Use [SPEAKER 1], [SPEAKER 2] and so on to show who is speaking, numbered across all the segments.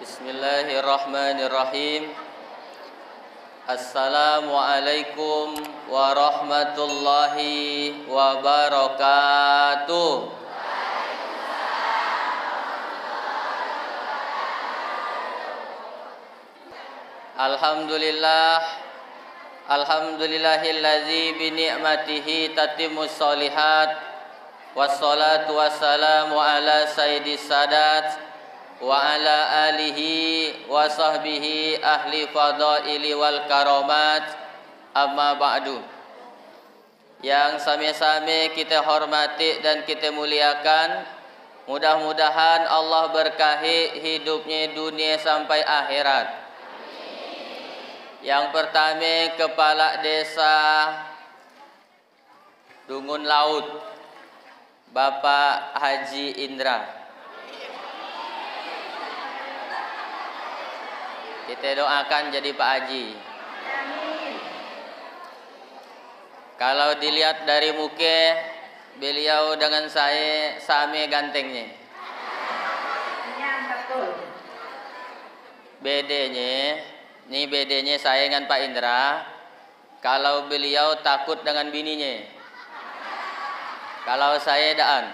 [SPEAKER 1] Bismillahirrahmanirrahim. Assalamualaikum warahmatullahi wabarakatuh. Alhamdulillah, alhamdulillahillazi bi ni'matihi tatimmus sholihat, wassalatu wassalamu ala sayyidis sadat wa ala alihi wa sahbihi ahli fadaili wal karomat, amma ba'du. Yang sami-sami kita hormati dan kita muliakan, mudah-mudahan Allah berkahi hidupnya dunia sampai akhirat. Yang pertama, Kepala Desa Dungun Laut, Bapak Haji Indra. Kita doakan jadi Pak Haji. Kalau dilihat dari muka, beliau dengan saya sama gantengnya. Bedanya, ini bedanya saya dengan Pak Indra. Kalau beliau takut dengan bininya, kalau saya daan.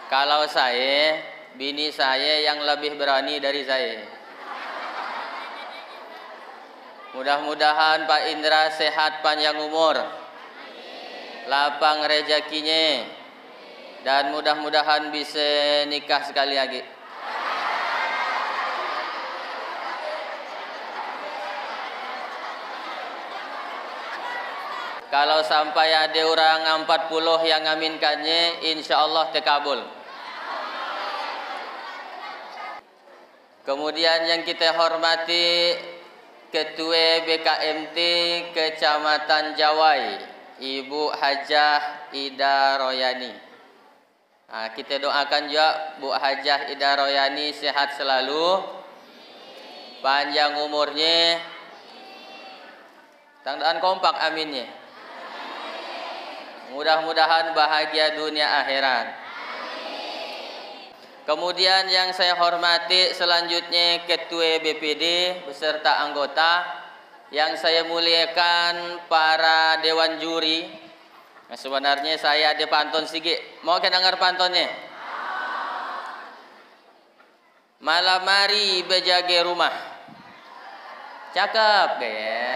[SPEAKER 1] Kalau saya, bini saya yang lebih berani dari saya. Mudah-mudahan Pak Indra sehat panjang umur, lapang rezekinya, dan mudah-mudahan bisa nikah sekali lagi. Kalau sampai ada orang 40 yang ngaminkannya, insya Allah terkabul. Kemudian yang kita hormati Ketua BKMT Kecamatan Jawai, Ibu Hajah Ida Royani. Nah, kita doakan juga Bu Hajah Ida Royani sehat selalu, panjang umurnya, tandaan kompak aminnya. Mudah-mudahan bahagia dunia akhirat. Kemudian yang saya hormati selanjutnya Ketua BPD beserta anggota, yang saya muliakan para dewan juri. Nah, sebenarnya saya ada pantun sedikit. Mau kita dengar pantunnya? Malam hari berjaga rumah. Cakep ya.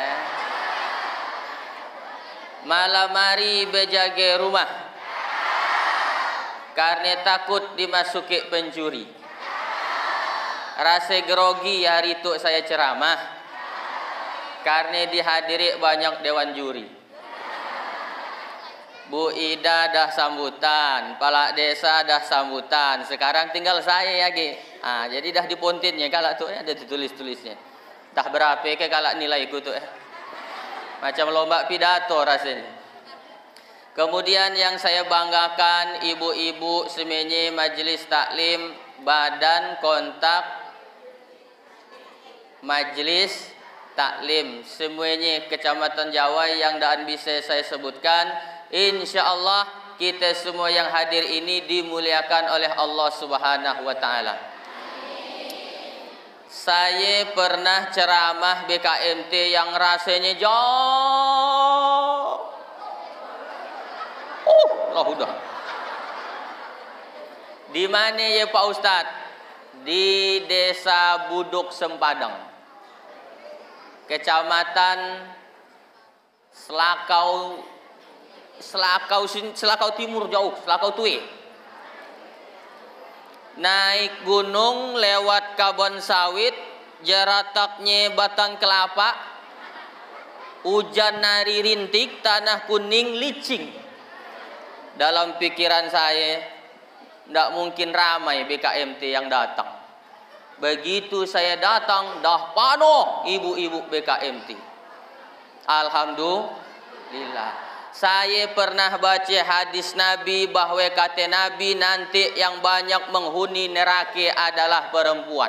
[SPEAKER 1] Malam hari berjaga rumah, karena takut dimasuki pencuri. Rasa grogi hari itu saya ceramah, karena dihadiri banyak dewan juri. Bu Ida dah sambutan, Kepala Desa dah sambutan. Sekarang tinggal saya lagi. Jadi dah dipontinnya kalau tuh ada ditulis-tulisnya. Tah berapa ke kalau nilai itu tuh. Macam lomba pidato rasanya. Kemudian yang saya banggakan, ibu-ibu semuanya majelis taklim, badan kontak majelis taklim, semuanya Kecamatan Jawai yang dan bisa saya sebutkan. Insya Allah kita semua yang hadir ini dimuliakan oleh Allah Subhanahu wa Ta'ala. Saya pernah ceramah BKMT yang rasanya jauh. Udah. Di mana ya Pak Ustadz? Di Desa Buduk Sempadang, Kecamatan Selakau Timur jauh, Selakau Tue. Naik gunung lewat kabon sawit, jarataknya batang kelapa, hujan nari rintik, tanah kuning licin. Dalam pikiran saya, tidak mungkin ramai BKMT yang datang. Begitu saya datang, dah penuh ibu-ibu BKMT. Alhamdulillah. Saya pernah baca hadis Nabi bahwa kata Nabi nanti yang banyak menghuni neraka adalah perempuan.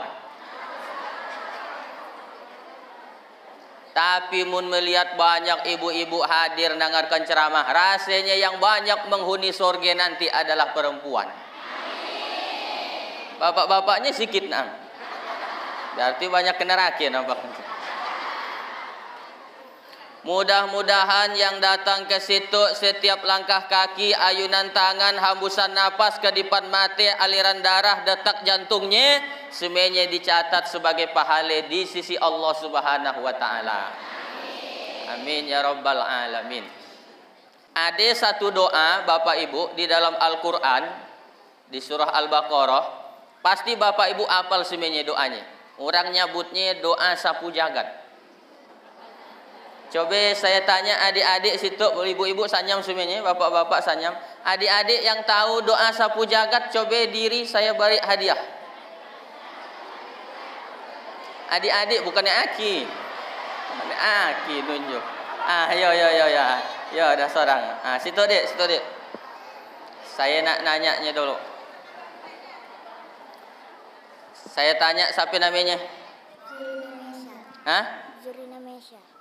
[SPEAKER 1] Tapi mun melihat banyak ibu-ibu hadir dengarkan ceramah, rasanya yang banyak menghuni surga nanti adalah perempuan. Bapak-bapaknya sikit nang. Berarti banyak ke neraka nampak. Mudah-mudahan yang datang ke situ setiap langkah kaki, ayunan tangan, hembusan napas, kedipan mata, aliran darah, detak jantungnya semuanya dicatat sebagai pahala di sisi Allah Subhanahu wa taala. Amin ya rabbal alamin. Ada satu doa Bapak Ibu di dalam Al-Qur'an di surah Al-Baqarah, pasti Bapak Ibu hafal semuanya doanya. Orang nyebutnya doa sapu jagat. Coba saya tanya adik-adik situ, ibu-ibu sanyam semuanya, bapak-bapak sanyam. Adik-adik yang tahu doa sapu jagat, coba diri saya beri hadiah. Adik-adik bukannya aki. Bukannya aki nunjuk. Yo ya. Yo ada seorang. Situ Dek. Saya nak nanyanya dulu. Saya tanya siapa namanya?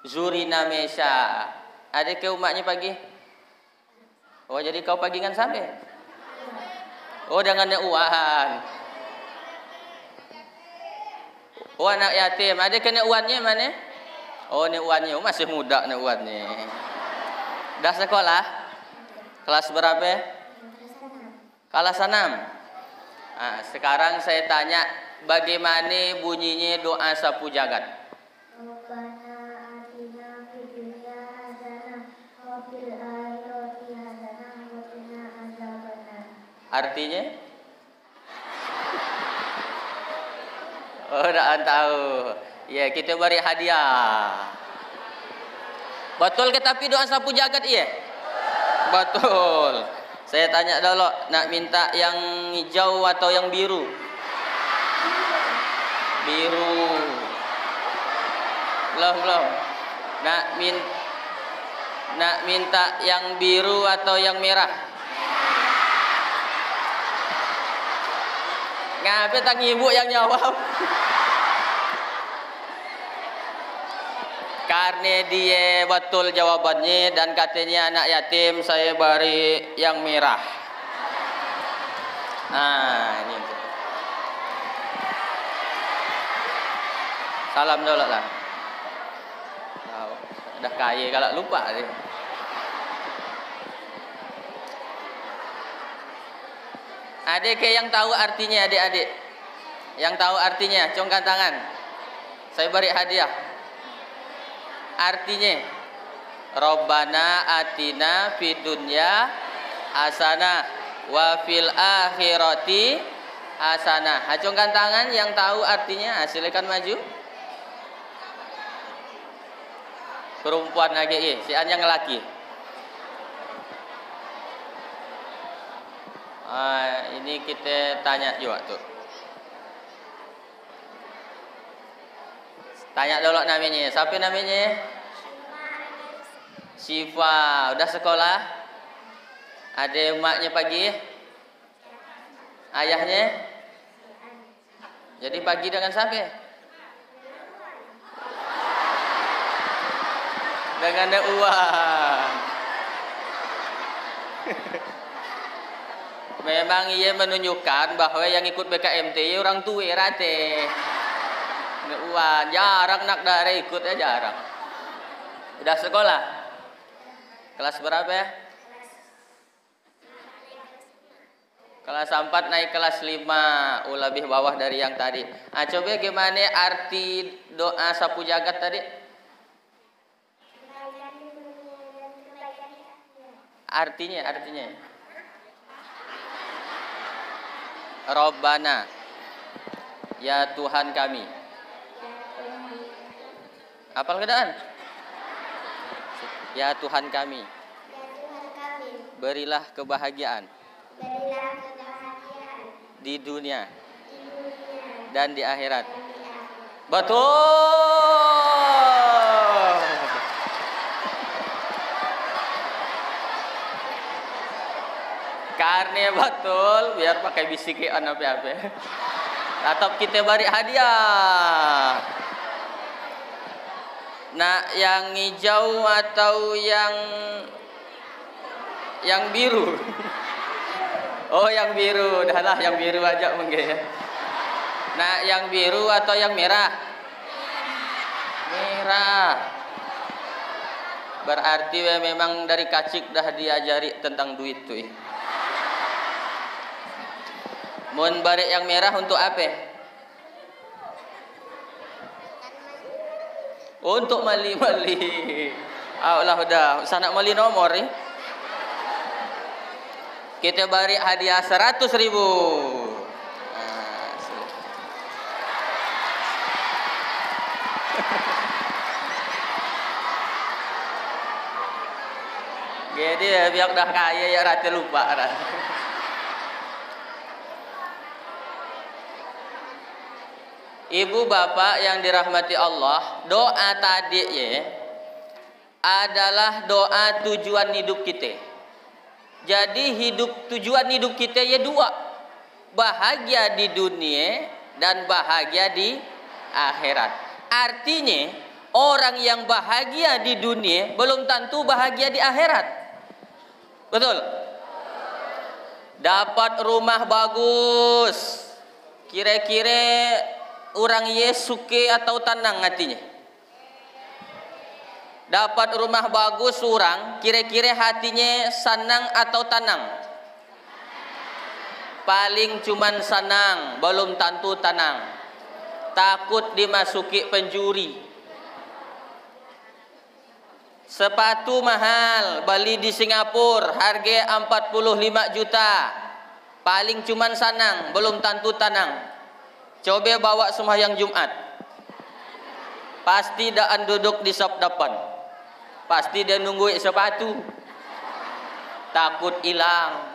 [SPEAKER 1] Zurina Mesha. Ada ke umatnya pagi? Oh jadi kau pagi kan sampai? Oh dengan uan. Oh anak yatim. Ada kena uannya mana? Oh ni uannya. Oh, masih muda ni uannya. Dah sekolah? Kelas berapa? Kelas 6. Sekarang saya tanya, bagaimana bunyinya doa sapu jagat? Artinya? Orang tahu. Ya, kita beri hadiah. Betul ke tapi doa sapu jagat iya? Betul. Saya tanya dulu, nak minta yang hijau atau yang biru? Biru. Belum. Nak minta yang biru atau yang merah? Ngapa tang ibu yang jawab? Karena dia betul jawabannya dan katanya anak yatim, saya beri yang merah. Ini. Salam dulu lah. Dah kaya kalau lupa dia. Adik yang tahu artinya, adik-adik yang tahu artinya, congkan tangan. Saya beri hadiah. Artinya, Rabbana atina fid dunya hasanah wa fil akhirati hasanah. Acungkan tangan yang tahu artinya, silakan maju. Perempuan lagi, si an yang lelaki. Ini kita tanya juga tuh. Tanya dulu namanya. Siapa namanya? Syifa. Udah sekolah? Ada emaknya pagi? Ayahnya? Jadi pagi dengan siapa? Dengan uang. Memang ia menunjukkan bahwa yang ikut BKMT orang tua rate. Uang jarang nak dari ikut ya jarang. Udah sekolah? Kelas berapa ya? Kelas 4 naik kelas 5, lebih bawah dari yang tadi. Coba gimana arti doa sapu jagat tadi? Artinya. Rabbana, ya Tuhan kami. Apal keadaan? Ya Tuhan kami. Berilah kebahagiaan. Di dunia. Dan di akhirat. Betul. Karena betul, biar pakai bisikan apa-apa. Atau kita beri hadiah. Nah, yang hijau atau yang biru? Oh, yang biru. Dah lah, yang biru aja mungkin ya. Nah, yang biru atau yang merah? Merah. Berarti memang dari kacik dah diajari tentang duit tuh. Mun barek yang merah untuk apa? Untuk mali-mali. Allah udah, sana mali nomor nih. Kita beri hadiah 100.000. Jadi biar dah kaya ya rata lupa dah. Ibu bapak yang dirahmati Allah, doa tadi ya adalah doa tujuan hidup kita. Jadi tujuan hidup kita ya dua, bahagia di dunia dan bahagia di akhirat. Artinya orang yang bahagia di dunia belum tentu bahagia di akhirat. Betul? Dapat rumah bagus, kira-kira orang ye suke atau tenang hatinya. Dapat rumah bagus orang, kira-kira hatinya senang atau tenang? Paling cuman senang, belum tentu tenang. Takut dimasuki pencuri. Sepatu mahal, beli di Singapura, harga 45 juta. Paling cuman senang, belum tentu tenang. Coba bawa sembahyang Jumat. Pasti daan duduk di sop depan. Pasti dia nunggu sepatu. Takut hilang.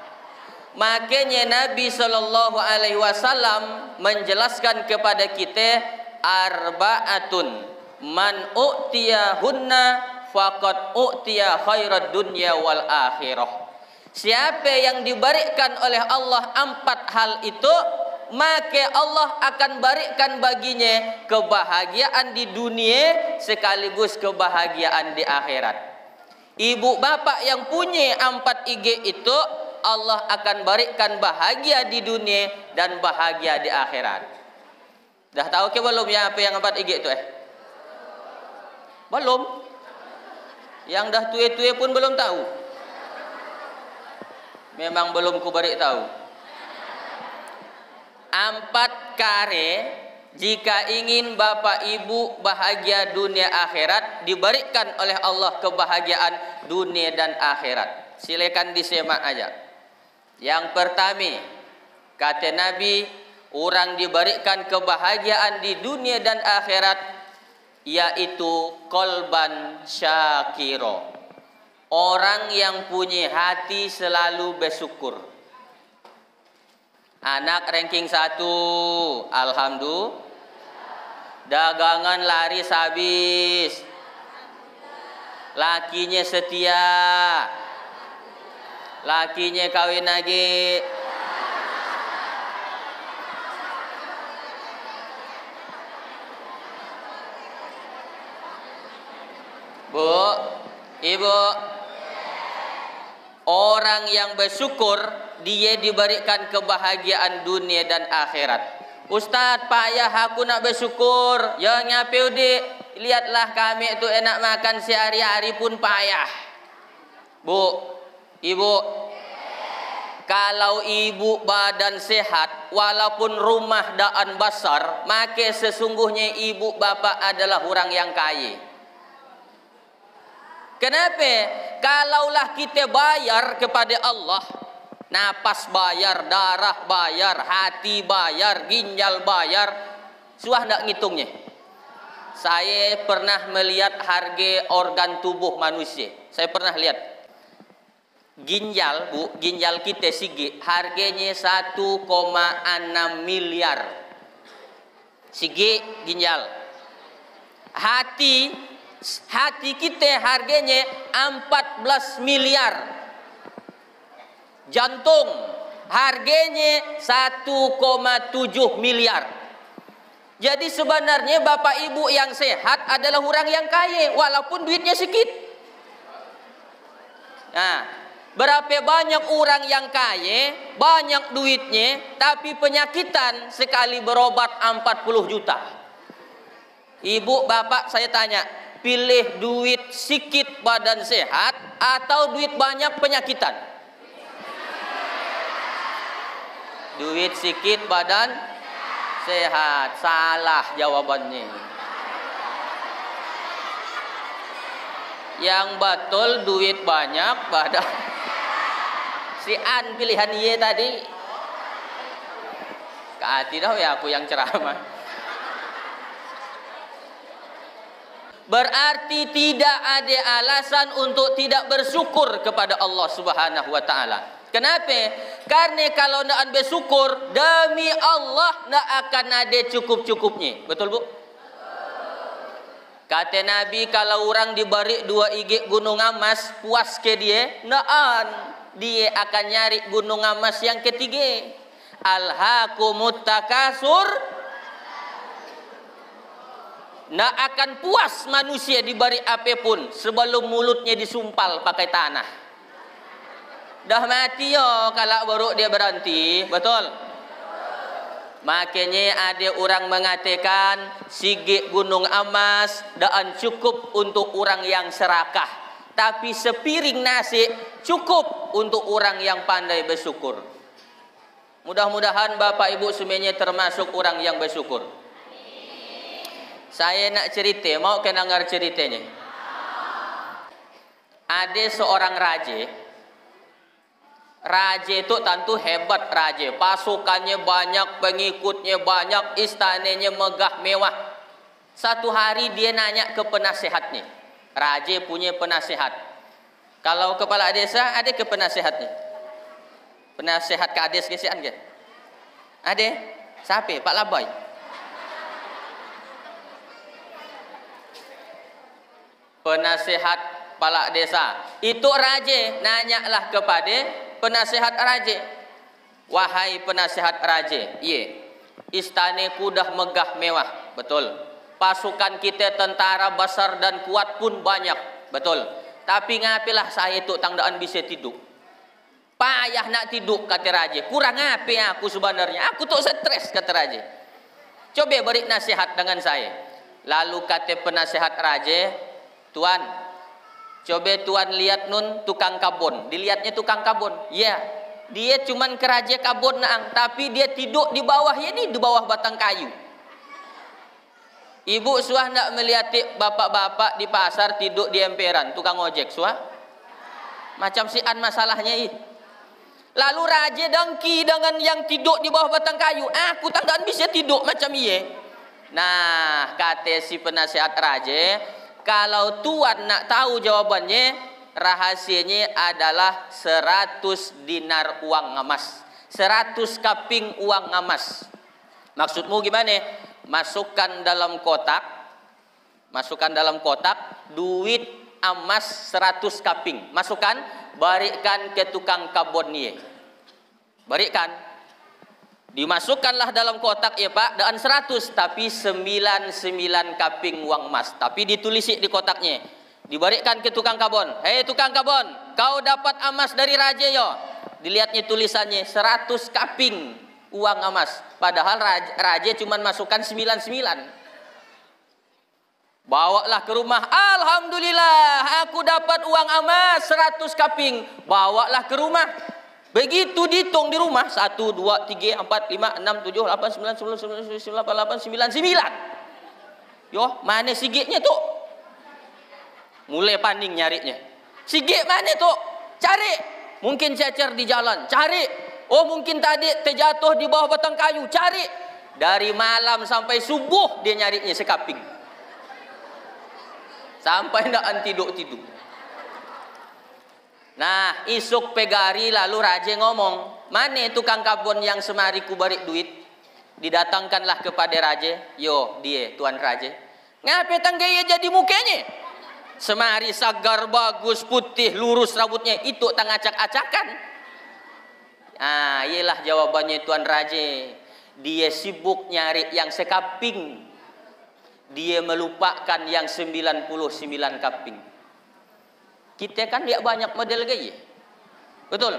[SPEAKER 1] Makanya Nabi SAW menjelaskan kepada kita arba'atun man u'tiyahunna faqad u'tiya khairad dunya wal akhirah. Siapa yang diberikan oleh Allah 4 hal itu, maka Allah akan berikan baginya kebahagiaan di dunia sekaligus kebahagiaan di akhirat. Ibu bapak yang punya 4 IG itu, Allah akan berikan bahagia di dunia dan bahagia di akhirat. Dah tahu ke belum ya apa yang 4 IG itu Belum. Yang dah tua-tua pun belum tahu. Memang belum ku beri tahu. 4 kare jika ingin bapak ibu bahagia dunia akhirat, diberikan oleh Allah kebahagiaan dunia dan akhirat. Silakan disimak aja. Yang pertama, kata Nabi, orang diberikan kebahagiaan di dunia dan akhirat, yaitu qalban syakiro. Orang yang punya hati selalu bersyukur. Anak ranking 1, alhamdulillah. Dagangan laris habis. Lakinya setia. Lakinya kawin lagi. Bu, ibu, orang yang bersyukur dia diberikan kebahagiaan dunia dan akhirat. Ustaz, payah aku nak bersyukur. Ya ngapain dik? Lihatlah kami tu enak makan sehari-hari pun payah. Bu, ibu, kalau ibu badan sehat, walaupun rumah daan besar, maka sesungguhnya ibu bapak adalah orang yang kaya. Kenapa? Kalaulah kita bayar kepada Allah, napas bayar, darah bayar, hati bayar, ginjal bayar, suah ndak ngitungnya. Saya pernah melihat harga organ tubuh manusia. Saya pernah lihat. Ginjal, Bu, ginjal kita sige, harganya 1,6 miliar. Sige ginjal. Hati kita harganya 14 miliar. Jantung harganya 1,7 miliar. Jadi sebenarnya bapak ibu yang sehat adalah orang yang kaya walaupun duitnya sedikit. Nah, Berapa banyak orang yang kaya, banyak duitnya, tapi penyakitan sekali berobat 40 juta. Ibu, bapak, saya tanya, pilih duit sikit badan sehat atau duit banyak penyakitan? Duit sikit badan sehat. Salah jawabannya. Yang betul duit banyak badan. Si An pilihan ye tadi. Kati dah ya aku yang ceramah. Berarti tidak ada alasan untuk tidak bersyukur kepada Allah Subhanahu wa taala. Kenapa? Karena kalau nak bersyukur demi Allah nak akan ada cukup-cukupnya. Betul, Bu? Kata Nabi, kalau orang diberi 2 igik gunung emas, puas ke dia, naan. Dia akan nyari gunung emas yang ketiga. Alhaakumut takasur. Nak akan puas manusia diberi apapun sebelum mulutnya disumpal pakai tanah. Dah mati yo kalau baru dia berhenti, betul? Makanya ada orang mengatakan sigit gunung emas dan cukup untuk orang yang serakah. Tapi sepiring nasi cukup untuk orang yang pandai bersyukur. Mudah-mudahan Bapak Ibu semuanya termasuk orang yang bersyukur. Saya nak cerita, mau kena dengar ceritanya. Ada seorang raja. Raja itu tentu hebat raja. Pasukannya banyak, pengikutnya banyak, istananya megah mewah. Satu hari dia nanya ke penasehatnya. Raja punya penasehat. Kalau kepala desa ada ke penasehatnya. Penasehat kades kesian ke? Ada? Siapa? Pak Labai. Penasehat kepala desa. Itu raja nanyalah kepada penasehat raja. Wahai penasehat raja, ye, istanaku dah megah mewah, betul. Pasukan kita tentara besar dan kuat pun banyak, betul. Tapi ngapalah saya itu tangdaan bisa tidur. Payah nak tidur, kata raja. Kurang apa aku sebenarnya? Aku tuh stres, kata raja. Coba beri nasihat dengan saya. Lalu kata penasehat raja, Tuan, coba Tuan lihat nun tukang kabon. Dilihatnya tukang kabon. Ya, dia cuman keraja kabon naang, tapi dia tidur di bawah ini, di bawah batang kayu. Ibu suah nak melihat bapak-bapak di pasar tidur di emperan, tukang ojek suah. Macam si an masalahnya ini. Lalu raja dengki dengan yang tidur di bawah batang kayu. Aku tanggaan bisa tidur macam iye. Nah, kata si penasehat raja, kalau Tuan nak tahu jawabannya, rahasianya adalah 100 dinar uang emas. 100 kaping uang emas. Maksudmu gimana? Masukkan dalam kotak. Masukkan dalam kotak duit emas 100 kaping. Masukkan, berikan ke tukang kabon ni. Berikan. Dimasukkanlah dalam kotak ya Pak, dan 100 tapi 99 kaping uang emas. Tapi ditulis di kotaknya. Diberikan ke tukang kabon. Hei tukang kabon, kau dapat emas dari raja yo. Dilihatnya tulisannya 100 kaping uang emas. Padahal raja cuma masukkan 99. Bawalah ke rumah. Alhamdulillah, aku dapat uang emas 100 kaping. Bawalah ke rumah. Begitu dihitung di rumah 1, 2, 3, 4, 5, 6, 7, 8, 9, 10, 11, 12, 13, 14, 15, 16, 17, 18, 19. Yo, mana sigitnya tuh? Mulai paning nyarinya. Sigit mana tuh? Cari. Mungkin cecer di jalan. Cari. Oh mungkin tadi terjatuh di bawah batang kayu. Cari. Dari malam sampai subuh dia nyarinya sekaping. Sampai ndak tidur-tidur. Nah, isuk pegari lalu raja ngomong, mana tukang kabon yang semari ku beri duit? Didatangkanlah kepada raja. Yo, dia tuan raja. Ngapa tanggaya jadi mukanya? Semari sagar bagus putih lurus rambutnya, itu tang acak-acakan. Ah, iyalah jawabannya tuan raja. Dia sibuk nyari yang sekaping. Dia melupakan yang 99 kaping. Kita kan dia banyak model gaya. Betul?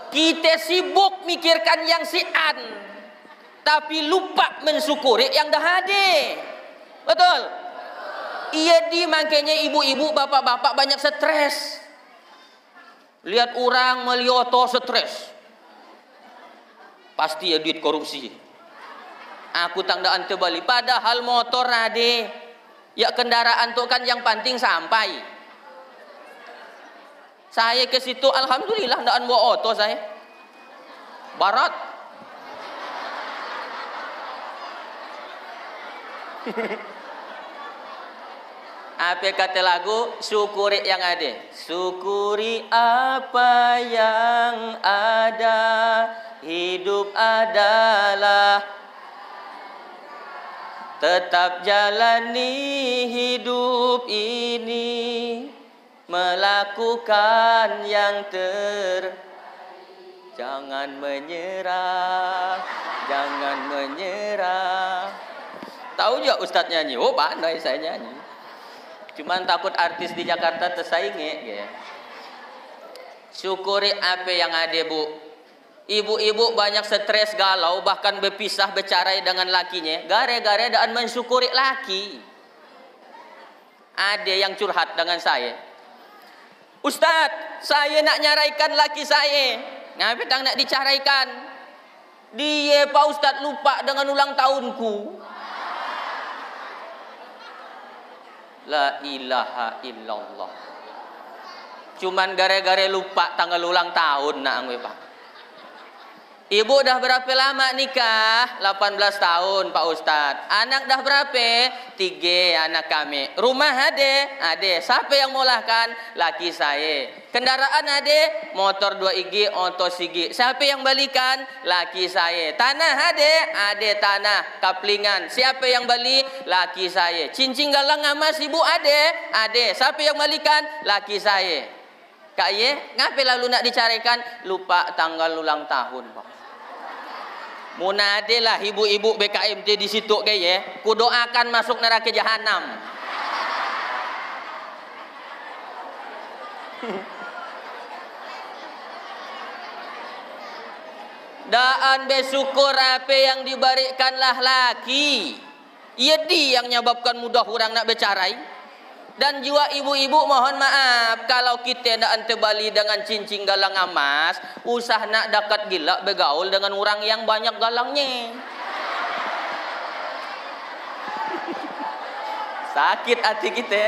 [SPEAKER 1] Kita sibuk mikirkan yang sian, tapi lupa mensyukuri yang dah ada. Betul? Iya di makanya ibu-ibu, bapak-bapak banyak stres. Lihat orang melioto stres. Pasti ya duit korupsi. Aku tandaan terbali. Padahal motor ada. Ya kendaraan tu kan yang penting sampai. Saya ke situ alhamdulillah ndaan bawa auto saya. Barat. Apa kata lagu? Syukuri yang ada. Syukuri apa yang ada. Hidup adalah tetap jalani hidup ini, melakukan yang jangan menyerah, jangan menyerah. Tahu juga Ustadz nyanyi? Oh pandai saya nyanyi. Cuman takut artis di Jakarta tersaingi. Ya. Syukuri apa yang ada, Bu. Ibu-ibu banyak stres galau, bahkan berpisah bercerai dengan lakinya. Gara-gara dan mensyukuri laki. Ada yang curhat dengan saya. Ustadz, saya nak nyaraikan laki saya. Ngapa nak dicaraikan? Dia Pak Ustadz lupa dengan ulang tahunku. La ilaha illallah. Cuman gara-gara lupa tanggal ulang tahun nak angwe Pak. Ibu dah berapa lama nikah? 18 tahun Pak Ustadz. Anak dah berapa? 3 anak kami. Rumah ada? Ada. Siapa yang molahkan? Laki saya. Kendaraan ada? Motor 2 igi, auto sigi. Siapa yang balikan? Laki saya. Tanah ada? Ada tanah. Kaplingan. Siapa yang beli? Laki saya. Cincin galang emas ibu ada? Ada. Siapa yang balikan? Laki saya. Kak Ye, ngapa lalu nak dicarikan? Lupa tanggal ulang tahun Pak. Munadilah ibu-ibu BKMT di situ kayak ku doakan masuk neraka jahanam. Daan bersyukur apa yang diberikanlah laki. Ia di yang menyebabkan mudah orang nak bercerai. Dan juga ibu-ibu mohon maaf kalau kita nak antebali dengan cincin galang emas, usah nak dekat gila bergaul dengan orang yang banyak galangnya. Sakit hati kita.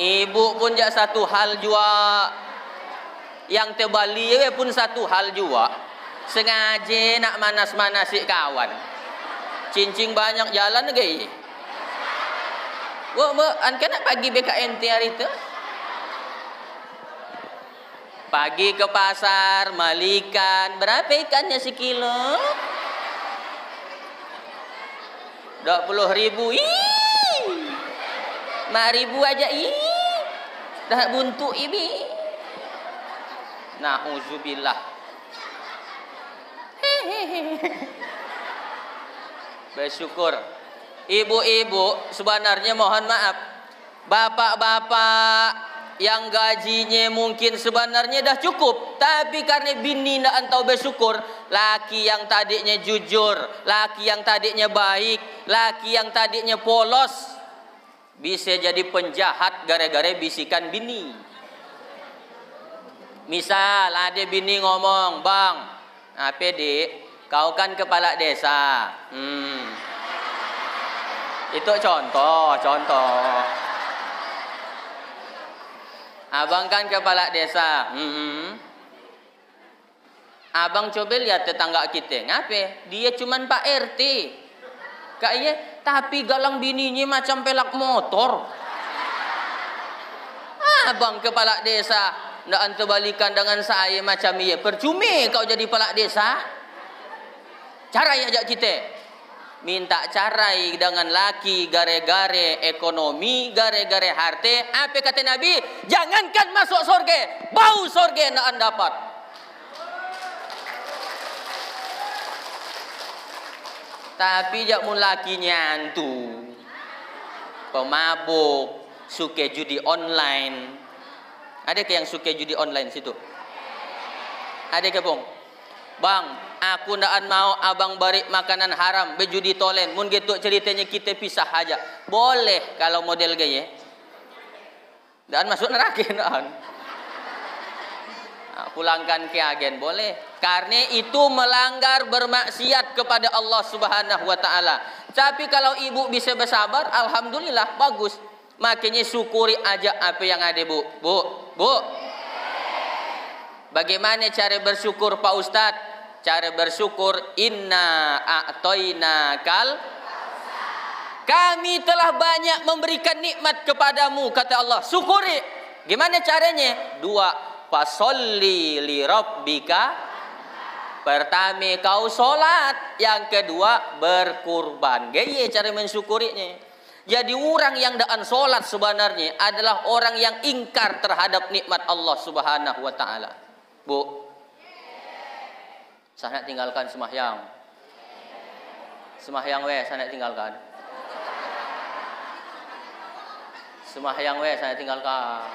[SPEAKER 1] Ibu pun jak satu hal juga, yang tebali pun satu hal juga. Sengaja nak manas-manasi kawan. Cincin banyak jalan lagi. An nak pagi BKMT hari itu. Pagi ke pasar, malikan. Berapa ikannya sekilo? 20.000. Ih. 5.000 aja. Ih. Dah buntu ini. Na'udzubillah. Bersyukur. Ibu-ibu sebenarnya mohon maaf, bapak-bapak yang gajinya mungkin sebenarnya dah cukup, tapi karena bini nak entau bersyukur, laki yang tadinya jujur, laki yang tadinya baik, laki yang tadinya polos, bisa jadi penjahat gara-gara bisikan bini. Misal ada bini ngomong, "Bang, apa Dik? Kau kan kepala desa." Itu contoh. Abang kan kepala desa. Abang coba lihat tetangga kita. Ngapain? Dia cuman Pak RT. Kak iya, tapi galang bininya macam pelak motor. Abang kepala desa, ndak antebalikan dengan saya macam iya. Percuma kau jadi kepala desa. Carai ajak kita. Minta carai dengan laki gare-gare ekonomi, gare-gare harta. Apa kata Nabi? Jangankan masuk surga, bau surga nak dapat. Tapi jak mun laki nyantu, pemabuk, suka judi online. Ada ke yang suka judi online situ? Ada ke pong? Bang, aku ndaan mau abang beri makanan haram, berjudi tolen. Mun gitu ceritanya kita pisah aja. Boleh kalau model gaya. Ndaan masuk neraka ndaan. Nah, pulangkan ke agen boleh. Karena itu melanggar bermaksiat kepada Allah Subhanahu wa taala. Tapi kalau ibu bisa bersabar, alhamdulillah bagus. Makanya syukuri aja apa yang ada, Bu. Bu. Bagaimana cara bersyukur Pak Ustadz? Cara bersyukur, inna a'toinakal, kami telah banyak memberikan nikmat kepadamu, kata Allah. Syukuri. Gimana caranya? 2, fasolli li rabbika. Pertama kau solat, yang kedua berkurban. Gaya cara mensyukurinya. Jadi orang yang daan solat sebenarnya adalah orang yang ingkar terhadap nikmat Allah Subhanahu wa taala. Bu, saya nak tinggalkan semahyang. Semahyang saya nak tinggalkan. Semahyang saya tinggalkan.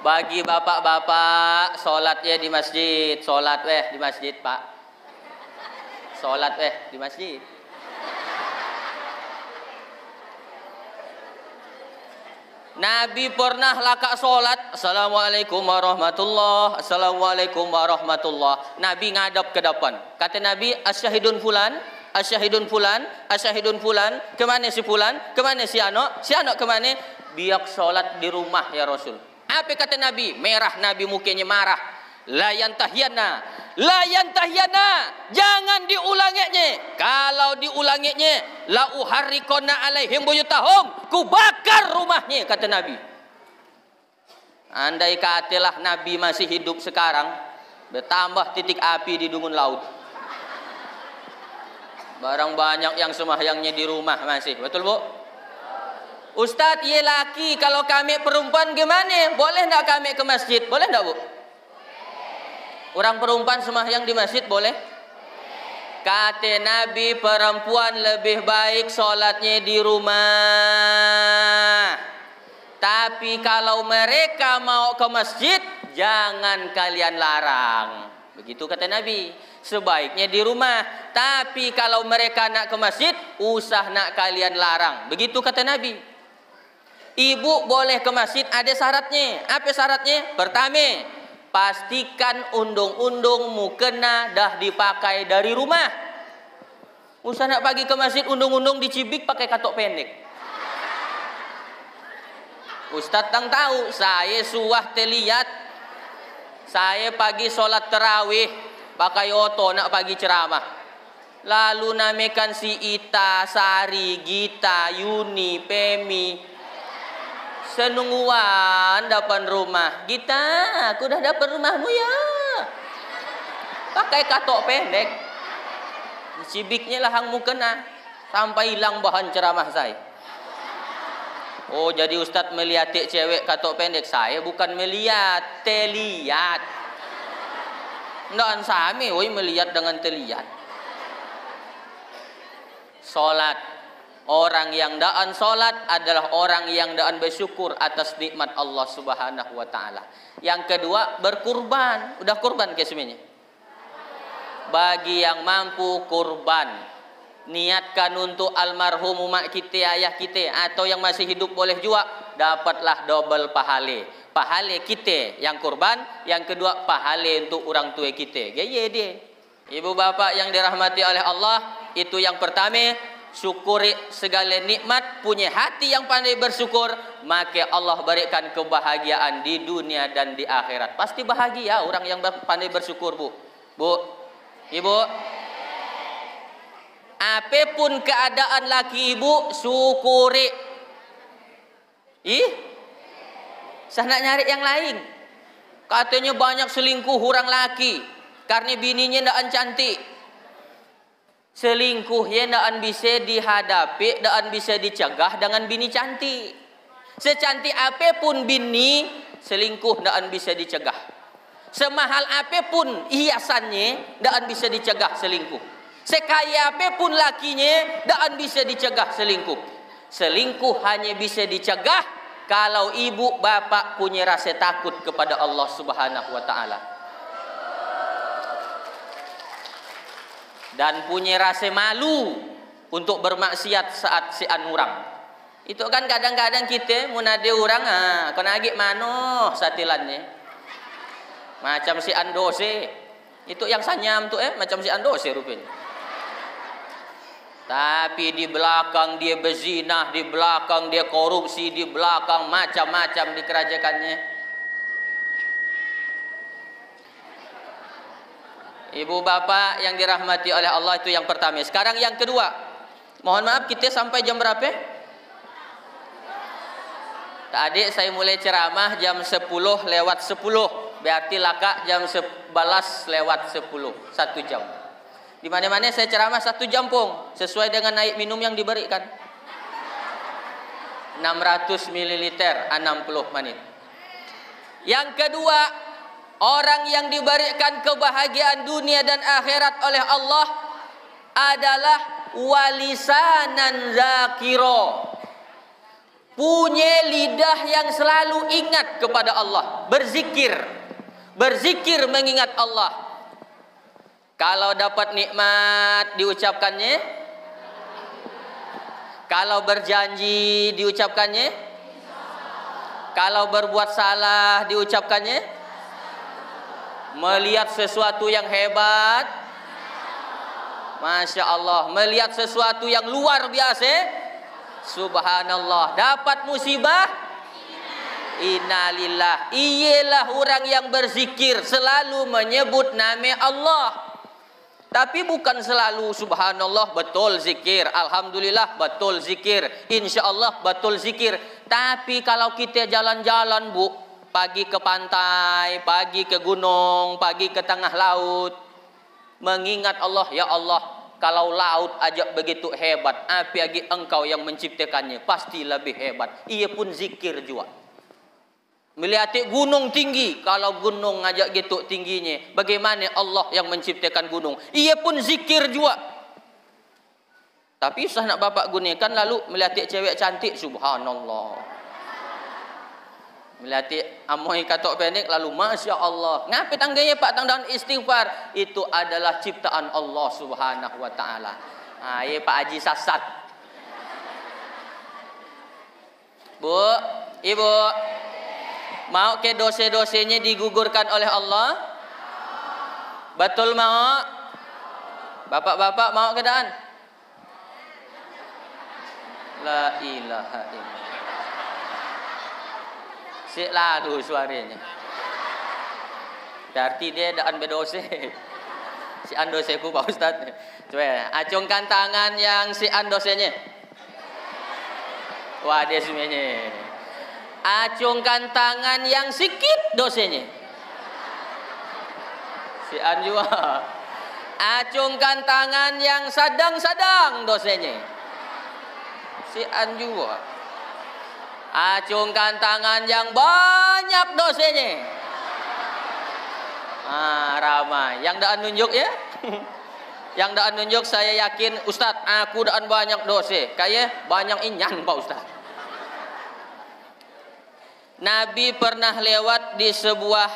[SPEAKER 1] Bagi bapak-bapak solatnya di masjid, solat di masjid, Pak. Solat di masjid. Nabi pernah lakak solat, assalamualaikum warahmatullah, assalamualaikum warahmatullah. Nabi ngadap ke depan. Kata Nabi, asyahidun fulan, asyahidun fulan, asyahidun fulan. Kemana si fulan? Kemana si anak? Si anak kemana? Biak solat di rumah ya Rasul. Apa kata Nabi? Merah Nabi mukanya marah. La yantahyana, la yantahyana, jangan diulanginya. Kalau diulanginya, la uharrikonna alaihim buyutahum, ku bakar rumahnya, kata Nabi. Andai katalah Nabi masih hidup sekarang, bertambah titik api di dungun laut. Barang banyak yang semahyangnya di rumah masih, betul Bu? Ustadz, ye laki, kalau kami perempuan gimana? Boleh enggak kami ke masjid? Boleh enggak Bu? Orang perempuan semahyang di masjid boleh? Kata Nabi, perempuan lebih baik solatnya di rumah. Tapi kalau mereka mau ke masjid, jangan kalian larang. Begitu kata Nabi. Sebaiknya di rumah. Tapi kalau mereka nak ke masjid, usah nak kalian larang. Begitu kata Nabi. Ibu boleh ke masjid, ada syaratnya. Apa syaratnya? Pertama, pastikan undung-undung mukena dah dipakai dari rumah. Usah nak pagi ke masjid undung-undung dicibik pakai katok pendek. Ustadz tang tahu, saya suah terlihat. Saya pagi solat terawih pakai oto nak pagi ceramah. Lalu namakan si Ita, Sari, Gita, Yuni, Pemi. Senungguan depan rumah. Gita, aku dah dapat rumahmu ya. Pakai katok pendek. Cibiknya lah hang mukena. Sampai hilang bahan ceramah saya. Oh, jadi Ustadz melihat cewek katok pendek. Saya bukan melihat, terlihat. Nggak sami, woi melihat dengan terlihat. Solat. Orang yang daan solat adalah orang yang daan bersyukur atas nikmat Allah Subhanahu wa taala. Yang kedua, berkurban. Udah kurban ke semuanya? Bagi yang mampu kurban, niatkan untuk almarhum mak kita, ayah kita, atau yang masih hidup boleh juga, dapatlah double pahala. Pahala kita yang kurban, yang kedua pahala untuk orang tua kita. Gaya dia. Ibu bapak yang dirahmati oleh Allah, itu yang pertama. Syukuri segala nikmat, punya hati yang pandai bersyukur, maka Allah berikan kebahagiaan di dunia dan di akhirat. Pasti bahagia orang yang pandai bersyukur, Bu. Bu, Ibu. Apapun keadaan laki ibu, syukuri. Saya nak nyari yang lain. Katanya banyak selingkuh orang laki karena bininya ndak cantik. Selingkuh ya ndak bisa dihadapi, ndak bisa dicegah dengan bini cantik. Secantik apapun bini, selingkuh ndak bisa dicegah. Semahal apapun hiasannya, ndak bisa dicegah selingkuh. Sekaya apapun lakinya, dan bisa dicegah selingkuh. Selingkuh hanya bisa dicegah kalau ibu bapak punya rasa takut kepada Allah Subhanahu wa taala. Dan punya rasa malu untuk bermaksiat saat sian orang. Itu kan kadang-kadang kita munade orang, kau nagik mano satilannya. Macam sian dose. Itu yang sanyam tu macam sian dose rupanya. Tapi di belakang dia berzina, di belakang dia korupsi, di belakang macam-macam di kerajaannya. Ibu bapak yang dirahmati oleh Allah, itu yang pertama. Sekarang yang kedua. Mohon maaf, kita sampai jam berapa? Tadi saya mulai ceramah jam 10 lewat 10. Berarti laka jam 11 lewat 10. 1 jam. Di mana-mana saya ceramah 1 jam pun. Sesuai dengan naik minum yang diberikan. 600 ml 60 menit. Yang kedua, orang yang diberikan kebahagiaan dunia dan akhirat oleh Allah adalah walisanan zakiro. Punya lidah yang selalu ingat kepada Allah, berzikir. Berzikir mengingat Allah. Kalau dapat nikmat diucapkannya, kalau berjanji diucapkannya, kalau berbuat salah diucapkannya, melihat sesuatu yang hebat, Masya Allah, melihat sesuatu yang luar biasa, Subhanallah, dapat musibah, innalillah. Ialah orang yang berzikir, selalu menyebut nama Allah. Tapi bukan selalu subhanallah betul zikir, alhamdulillah betul zikir, insyaallah betul zikir. Tapi kalau kita jalan-jalan bu, pagi ke pantai, pagi ke gunung, pagi ke tengah laut, mengingat Allah, ya Allah, kalau laut aja begitu hebat, apa lagi engkau yang menciptakannya, pasti lebih hebat. Ia pun zikir juga. Melihat gunung tinggi, kalau gunung aja gitu tingginya, bagaimana Allah yang menciptakan gunung? Ia pun zikir juga. Tapi usah nak bapak gunakan lalu melihat cewek cantik, subhanallah. Melihat amoy katok pendek lalu Masya Allah. Ngapa tangganya pak tangdahan istighfar? Itu adalah ciptaan Allah Subhanahu wa taala. Ya Pak Haji Sasat. Bu, Ibu, mau ke dosa-dosanya digugurkan oleh Allah? Betul mau? Bapak-bapak mau ke dan? La ilaha illallah. Sik lalu suaranya. Berarti dia daan berdosa. Si andoseku Pak Ustaz. Coba acungkan tangan yang si andosenya. Wah dia semuanya. Acungkan tangan yang sikit dosanya. Si an juga. Acungkan tangan yang sedang-sedang dosanya. Si an juga. Acungkan tangan yang banyak dosanya. Ramai. Yang daan nunjuk ya. Yang daan nunjuk saya yakin Ustaz, aku daan banyak dosa. Kayak banyak inyan Pak Ustaz. Nabi pernah lewat di sebuah,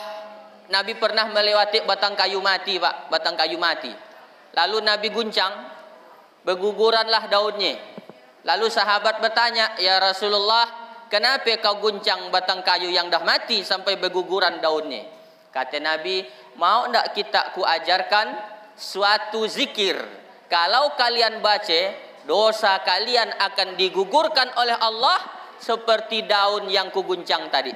[SPEAKER 1] Nabi pernah melewati batang kayu mati Pak. Batang kayu mati. Lalu Nabi guncang, berguguranlah daunnya. Lalu sahabat bertanya, ya Rasulullah, kenapa kau guncang batang kayu yang dah mati sampai berguguran daunnya? Kata Nabi, mau ndak kita ku ajarkan suatu zikir. Kalau kalian baca, dosa kalian akan digugurkan oleh Allah seperti daun yang ku guncang tadi.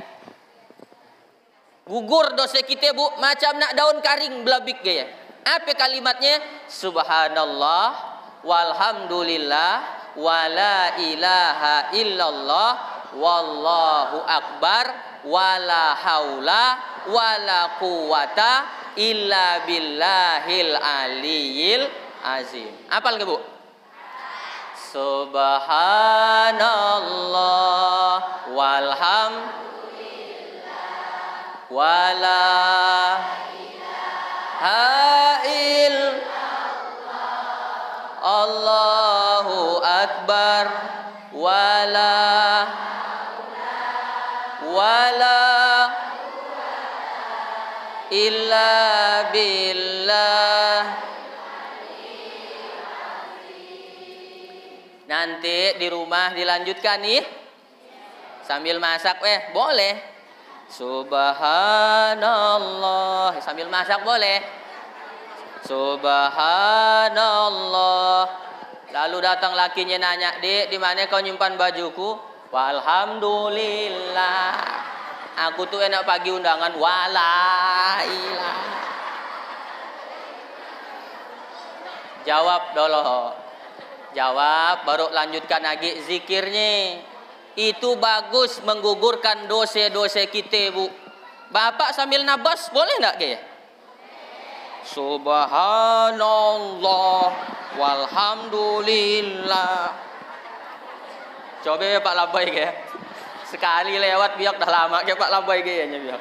[SPEAKER 1] Gugur dosa kita bu, macam nak daun karing belabik gaya. Apa kalimatnya? Subhanallah, walhamdulillah, wala ilaha illallah, wallahu akbar, wala haula wala quwata illa billahil aliyil azim. Hafal ke bu? Subhanallah walhamdulillah wala ilaha illallah, wallahu akbar, wala haula wala quwata illa billahil aliyil azim. Hafal ke bu? Subhanallah walhamdulillah wala ilaha illallah, wala haula wala quwata illa billahil aliyil azim. Hafal ke bu? Subhanallah walhamdulillah wala ilaha illallah, wala haula wala quwata illa billahil azim. Allahu Akbar. Wala illa billah. Nanti di rumah dilanjutkan nih. Sambil masak boleh. Subhanallah. Sambil masak boleh. Subhanallah. Lalu datang lakinya nanya, "Dek, di mana kau nyimpan bajuku?" "Walhamdulillah. Aku tuh enak pagi undangan." Wala ilah. Jawab dulu. Jawab, baru lanjutkan lagi zikirnya. Itu bagus menggugurkan dosa-dosa kita, Bu. Bapak sambil nabas boleh enggak, Ge? Subhanallah walhamdulillah. Coba ya Pak Labai, Ge. Sekali lewat biak dah lama ke Pak Labai, Ge, nya biak.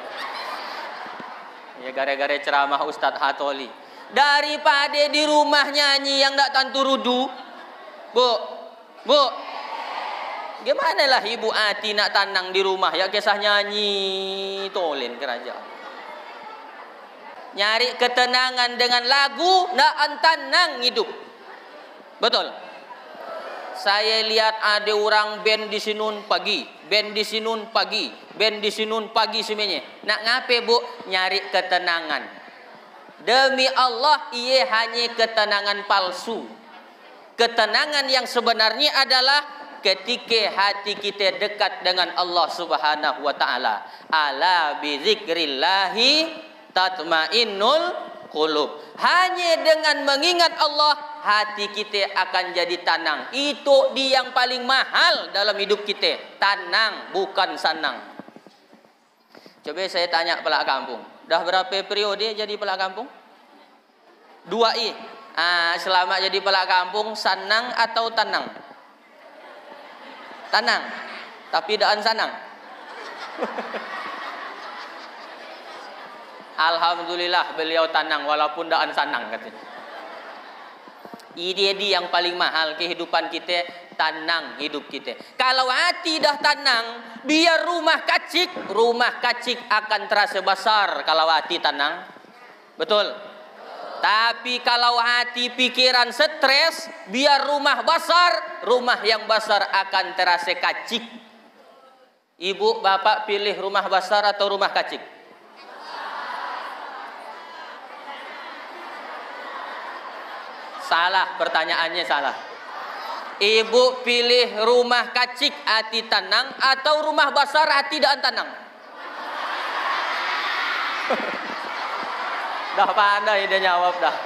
[SPEAKER 1] Ya gara-gara ceramah Ustadz Hatoli. Daripada di rumah nyanyi yang enggak tantu rudu. Bu, gimana lah Ibu Ati nak tanang di rumah ya kisah nyanyi tolen kerajaan. Nyari ketenangan dengan lagu nak antanang hidup. Betul. Saya lihat ada orang band di Sinun pagi, band di Sinun pagi, band di Sinun pagi semuanya. Nak ngape, Bu? Nyari ketenangan. Demi Allah, ia hanya ketenangan palsu. Ketenangan yang sebenarnya adalah ketika hati kita dekat dengan Allah Subhanahu wa taala. Ala bi dzikrillahi tatmainnul qulub. Hanya dengan mengingat Allah, hati kita akan jadi tenang. Itu dia yang paling mahal dalam hidup kita. Tenang, bukan senang. Coba saya tanya pelak kampung. Dah berapa periode jadi pelak kampung? 2 selama jadi pelak kampung, senang atau tenang? Tenang. Tapi daan senang. Alhamdulillah beliau tenang walaupun daan senang katanya. Ini dia yang paling mahal kehidupan kita, tenang hidup kita. Kalau hati dah tenang, biar rumah kacik akan terasa besar kalau hati tenang. Betul. Tapi kalau hati pikiran stres, biar rumah besar, rumah yang besar akan terasa kacik. Ibu, bapak pilih rumah besar atau rumah kacik? Salah, pertanyaannya salah. Ibu pilih rumah kacik hati tenang atau rumah besar hati dan tenang? Dah pandai dia jawab dah.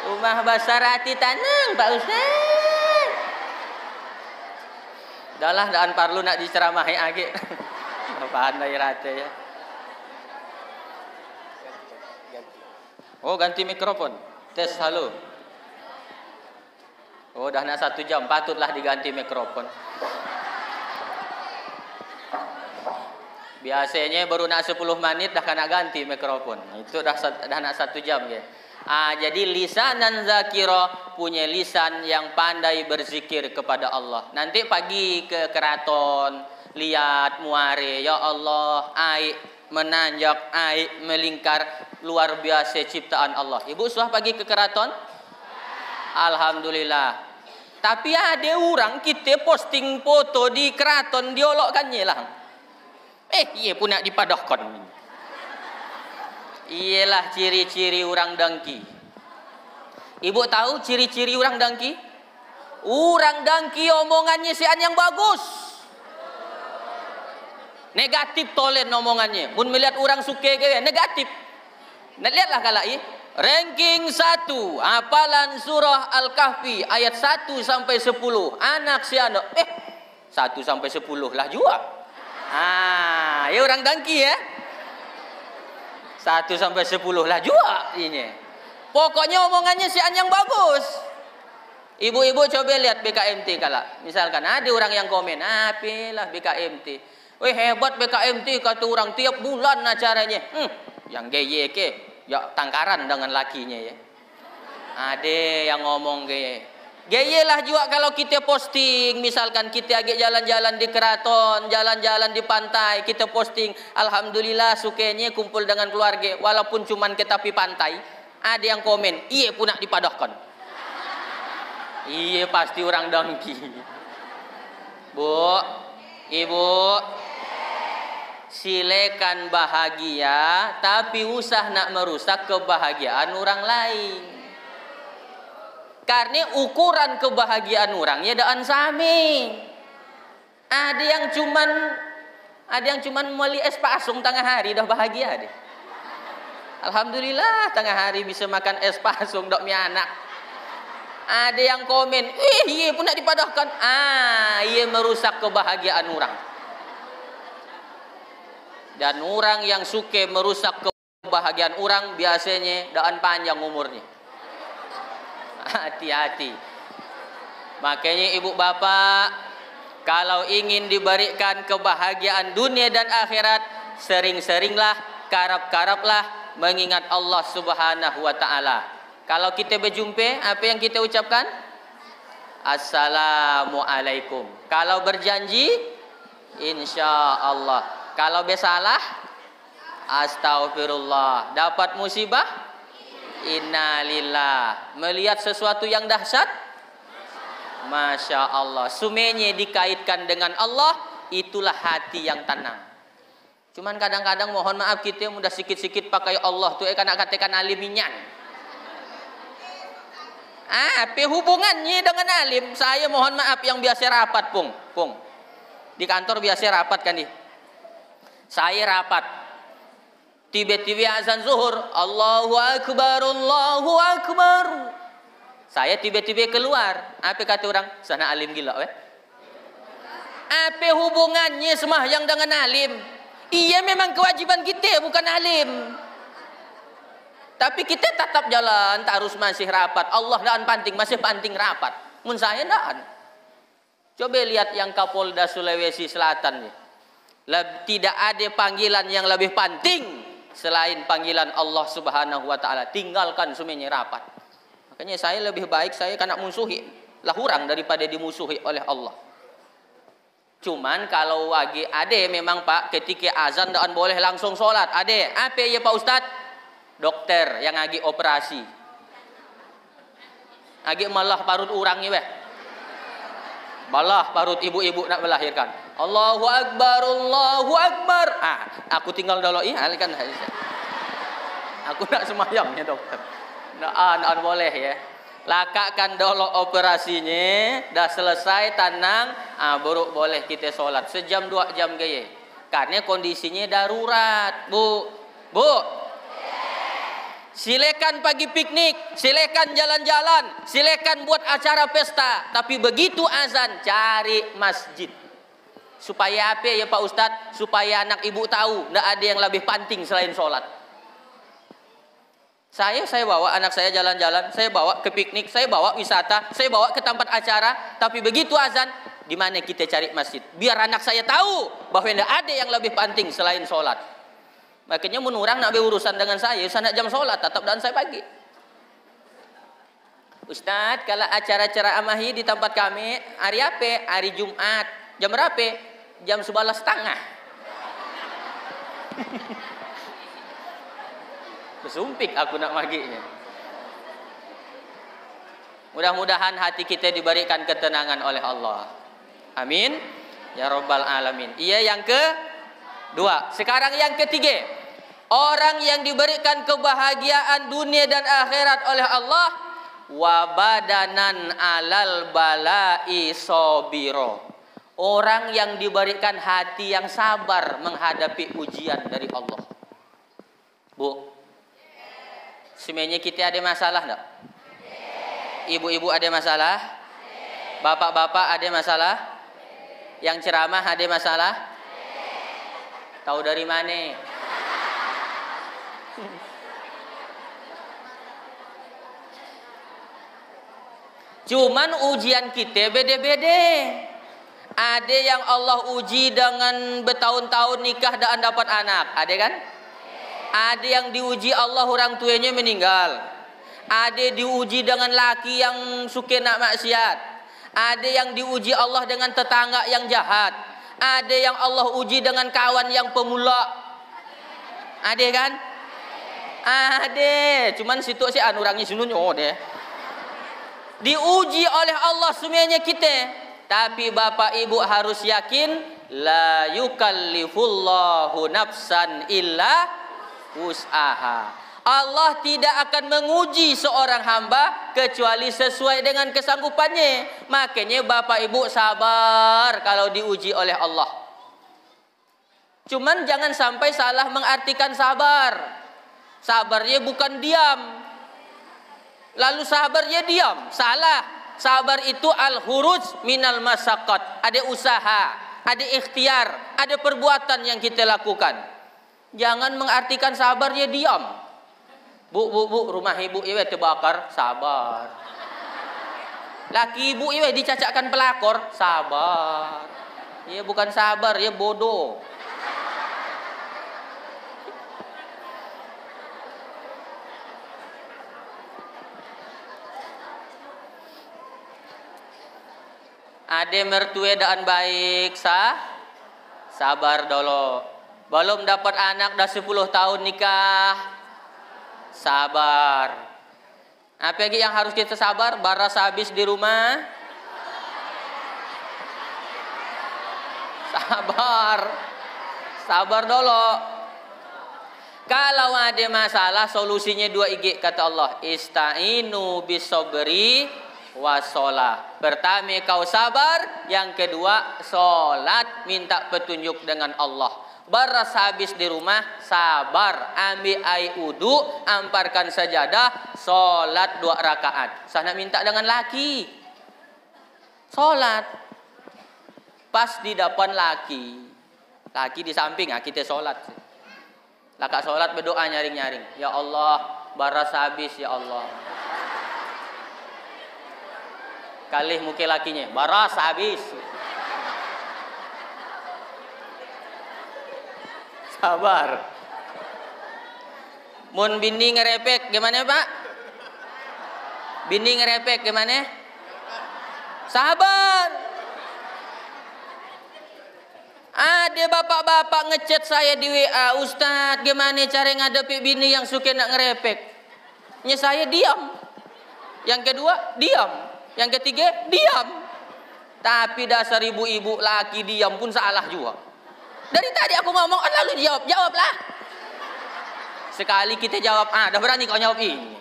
[SPEAKER 1] Rumah besar hati tenang, Pak Ustaz. Dah lah, dan perlu nak diceramahi lagi. Dah pandai rata ya. Oh, ganti mikrofon. Tes, halo. Oh, dah nak 1 jam. Patutlah diganti mikrofon. Biasanya baru nak 10 menit dah kena ganti mikrofon. Itu dah nak 1 jam ya. Jadi lisanan zakira, punya lisan yang pandai berzikir kepada Allah. Nanti pagi ke keraton, lihat muare, ya Allah, air menanjak, air melingkar, luar biasa ciptaan Allah. Ibu sudah pagi ke keraton? Alhamdulillah. Tapi ada orang kita posting foto di keraton diolokkannya lah. Iya pun nak dipadahkan. Iyalah ciri-ciri orang dangki. Ibu tahu ciri-ciri orang dangki? Orang dangki omongannya sian yang bagus. Negatif tolen omongannya. Mun melihat orang suka ke negatif. Nah, lihatlah kalau ranking 1 hafalan surah Al-Kahfi ayat 1 sampai 10. Anak si anak 1 sampai 10 lah juga. Ya orang dangki ya. 1 sampai 10 lah juga ini. Pokoknya omongannya si an yang bagus. Ibu-ibu coba lihat BKMT kala. Misalkan ada orang yang komen, apalah BKMT. Weh hebat BKMT kata orang tiap bulan acaranya. Yang geye ke, ya tangkaran dengan lakinya ya. Ada yang ngomong geye. Gayalah juga kalau kita posting, misalkan kita agak jalan-jalan di keraton, jalan-jalan di pantai, kita posting, alhamdulillah sukanya kumpul dengan keluarga, walaupun cuman ke tepi pantai. Ada yang komen, iya pun nak dipadahkan. Iya pasti orang dengki. Bu, ibu, silakan bahagia, tapi usah nak merusak kebahagiaan orang lain. Karena ukuran kebahagiaan orangnya daan sami. Ada yang cuman meli es pasung tengah hari dah bahagia deh. Alhamdulillah tengah hari bisa makan es pasung dok mi anak. Ada yang komen, iya pun nak dipadahkan. Iya merusak kebahagiaan orang. Dan orang yang suka merusak kebahagiaan orang biasanya daan panjang umurnya. Hati-hati. Makanya ibu bapak, kalau ingin diberikan kebahagiaan dunia dan akhirat, sering-seringlah, karap-karaplah mengingat Allah Subhanahu wa taala. Kalau kita berjumpa, apa yang kita ucapkan? Assalamualaikum. Kalau berjanji, insya Allah. Kalau bersalah, astagfirullah. Dapat musibah, innalillah. Melihat sesuatu yang dahsyat, masya Allah. Semuanya dikaitkan dengan Allah, itulah hati yang tenang. Cuman kadang-kadang mohon maaf kita mudah sikit-sikit pakai Allah tuh kan nak katakan aliminyan. Apa hubungannya dengan alim? Saya mohon maaf yang biasa rapat, Pung. Di kantor biasa rapat kan di. Saya rapat. Tiba-tiba azan zuhur, Allahu Akbar, Allahu Akbar. Saya tiba-tiba keluar. Apa kata orang? Sana alim gila, weh. Apa hubungannya sembahyang dengan alim? Iya memang kewajiban kita, bukan alim. Tapi kita tetap jalan, harus masih rapat. Allah daan panting, masih panting rapat. Mun saya daan. Coba lihat yang Kapolda Sulawesi Selatan. Tidak ada panggilan yang lebih penting selain panggilan Allah Subhanahu wa taala. Tinggalkan semuanya rapat. Makanya saya lebih baik saya kena musuhi lah orang daripada dimusuhi oleh Allah. Cuman kalau lagi ada memang Pak ketika azan daan boleh langsung sholat. Ada. Apa ya Pak Ustadz? Dokter yang lagi operasi. Lagi malah parut orangnya weh. Malah parut ibu-ibu nak melahirkan. Allahu Akbar, Allahu Akbar. Aku tinggal dulu kan. Aku nak semayang ya dokter. Nak boleh ya. Lakakan dulu operasinya, dah selesai tenang, baru boleh kita sholat. Sejam 2 jam gaya. Karena kondisinya darurat, Bu. Silakan pagi piknik, silakan jalan-jalan, silakan buat acara pesta. Tapi begitu azan, cari masjid. Supaya apa ya Pak Ustadz? Supaya anak ibu tahu, tidak ada yang lebih penting selain sholat. Saya bawa anak saya jalan-jalan, saya bawa ke piknik, saya bawa wisata, saya bawa ke tempat acara. Tapi begitu azan, di mana kita cari masjid? Biar anak saya tahu bahwa tidak ada yang lebih penting selain sholat. Makanya menurang nak berurusan dengan saya nak jam sholat, tetap dan saya pagi. Ustadz, kalau acara ceramah di tempat kami, hari apa? Hari Jumat. Jam berapa? Jam 11.30. Besumpik aku nak maginya. Mudah-mudahan hati kita diberikan ketenangan oleh Allah. Amin. Ya Rabbal Alamin. Iya yang kedua. Sekarang yang ketiga. Orang yang diberikan kebahagiaan dunia dan akhirat oleh Allah. Wabadanan alal bala'i sobiro. Orang yang diberikan hati yang sabar menghadapi ujian dari Allah. Bu. Semuanya kita ada masalah enggak? Ibu-ibu ada masalah? Bapak-bapak ada masalah? Yang ceramah ada masalah? Tahu dari mana? Cuman ujian kita beda-beda. Ada yang Allah uji dengan bertahun-tahun nikah dan dapat anak. Ada kan? Ada yang diuji Allah orang tuanya meninggal. Ada diuji dengan laki yang suka nak maksiat. Ada yang diuji Allah dengan tetangga yang jahat. Ada yang Allah uji dengan kawan yang pemula. Ada kan? Ada. Cuman situ sih orangnya sunun deh. Diuji oleh Allah semuanya kita. Tapi Bapak Ibu harus yakin, la yukallifullahu nafsan illa wus'aha. Allah tidak akan menguji seorang hamba kecuali sesuai dengan kesanggupannya. Makanya Bapak Ibu sabar kalau diuji oleh Allah. Cuman jangan sampai salah mengartikan sabar. Sabarnya bukan diam. Lalu sabarnya diam. Salah. Sabar itu al-khuruj minal masyaqqat. Ada usaha, ada ikhtiar, ada perbuatan yang kita lakukan. Jangan mengartikan sabarnya diam. Bu, rumah ibu iwe terbakar, sabar. Laki ibu iwe dicacakkan pelakor, sabar. Ya bukan sabar, ya bodoh. Ade mertue daan baik, sabar dulu. Belum dapat anak dah 10 tahun nikah, sabar. Apa lagi yang harus kita sabar? Baras habis di rumah, sabar dulu. Kalau ada masalah solusinya 2 IG kata Allah, ista'inu bisobri wasolah. Pertama kau sabar, yang kedua solat, minta petunjuk dengan Allah. Baras habis di rumah, sabar, ambil air wudu, amparkan sajadah, solat 2 rakaat. Sana minta dengan laki, solat. Pas di depan laki di samping, kita solat. Laka solat berdoa nyaring-nyaring, ya Allah, baras habis ya Allah. Kalih muka lakinya, baras habis. Sabar. Mun bini ngerepek gimana Pak? Bini ngerepek gimana? Sabar. Ada bapak-bapak ngechat saya di WA, Ustadz gimana cara ngadepi bini yang suka nak ngerepek? Nya saya diam. Yang kedua diam. Yang ketiga diam. Tapi dasar ibu-ibu laki diam pun salah juga. Dari tadi aku ngomong lalu jawablah. Sekali kita jawab, dah berani kau jawab ini.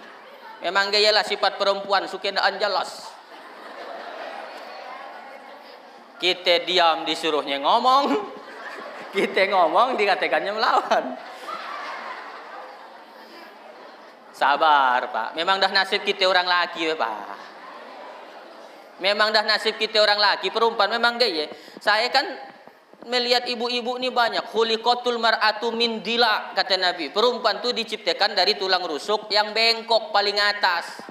[SPEAKER 1] Memang gayalah sifat perempuan suka daan jelas. Kita diam disuruhnya ngomong, kita ngomong dikatakannya melawan. Sabar Pak, memang dah nasib kita orang laki Pak. Memang dah nasib kita orang laki, perempuan memang gaya. Saya kan melihat ibu-ibu ini banyak. Khuliqatul mar'atu min dila, kata Nabi. Perempuan itu diciptakan dari tulang rusuk yang bengkok paling atas.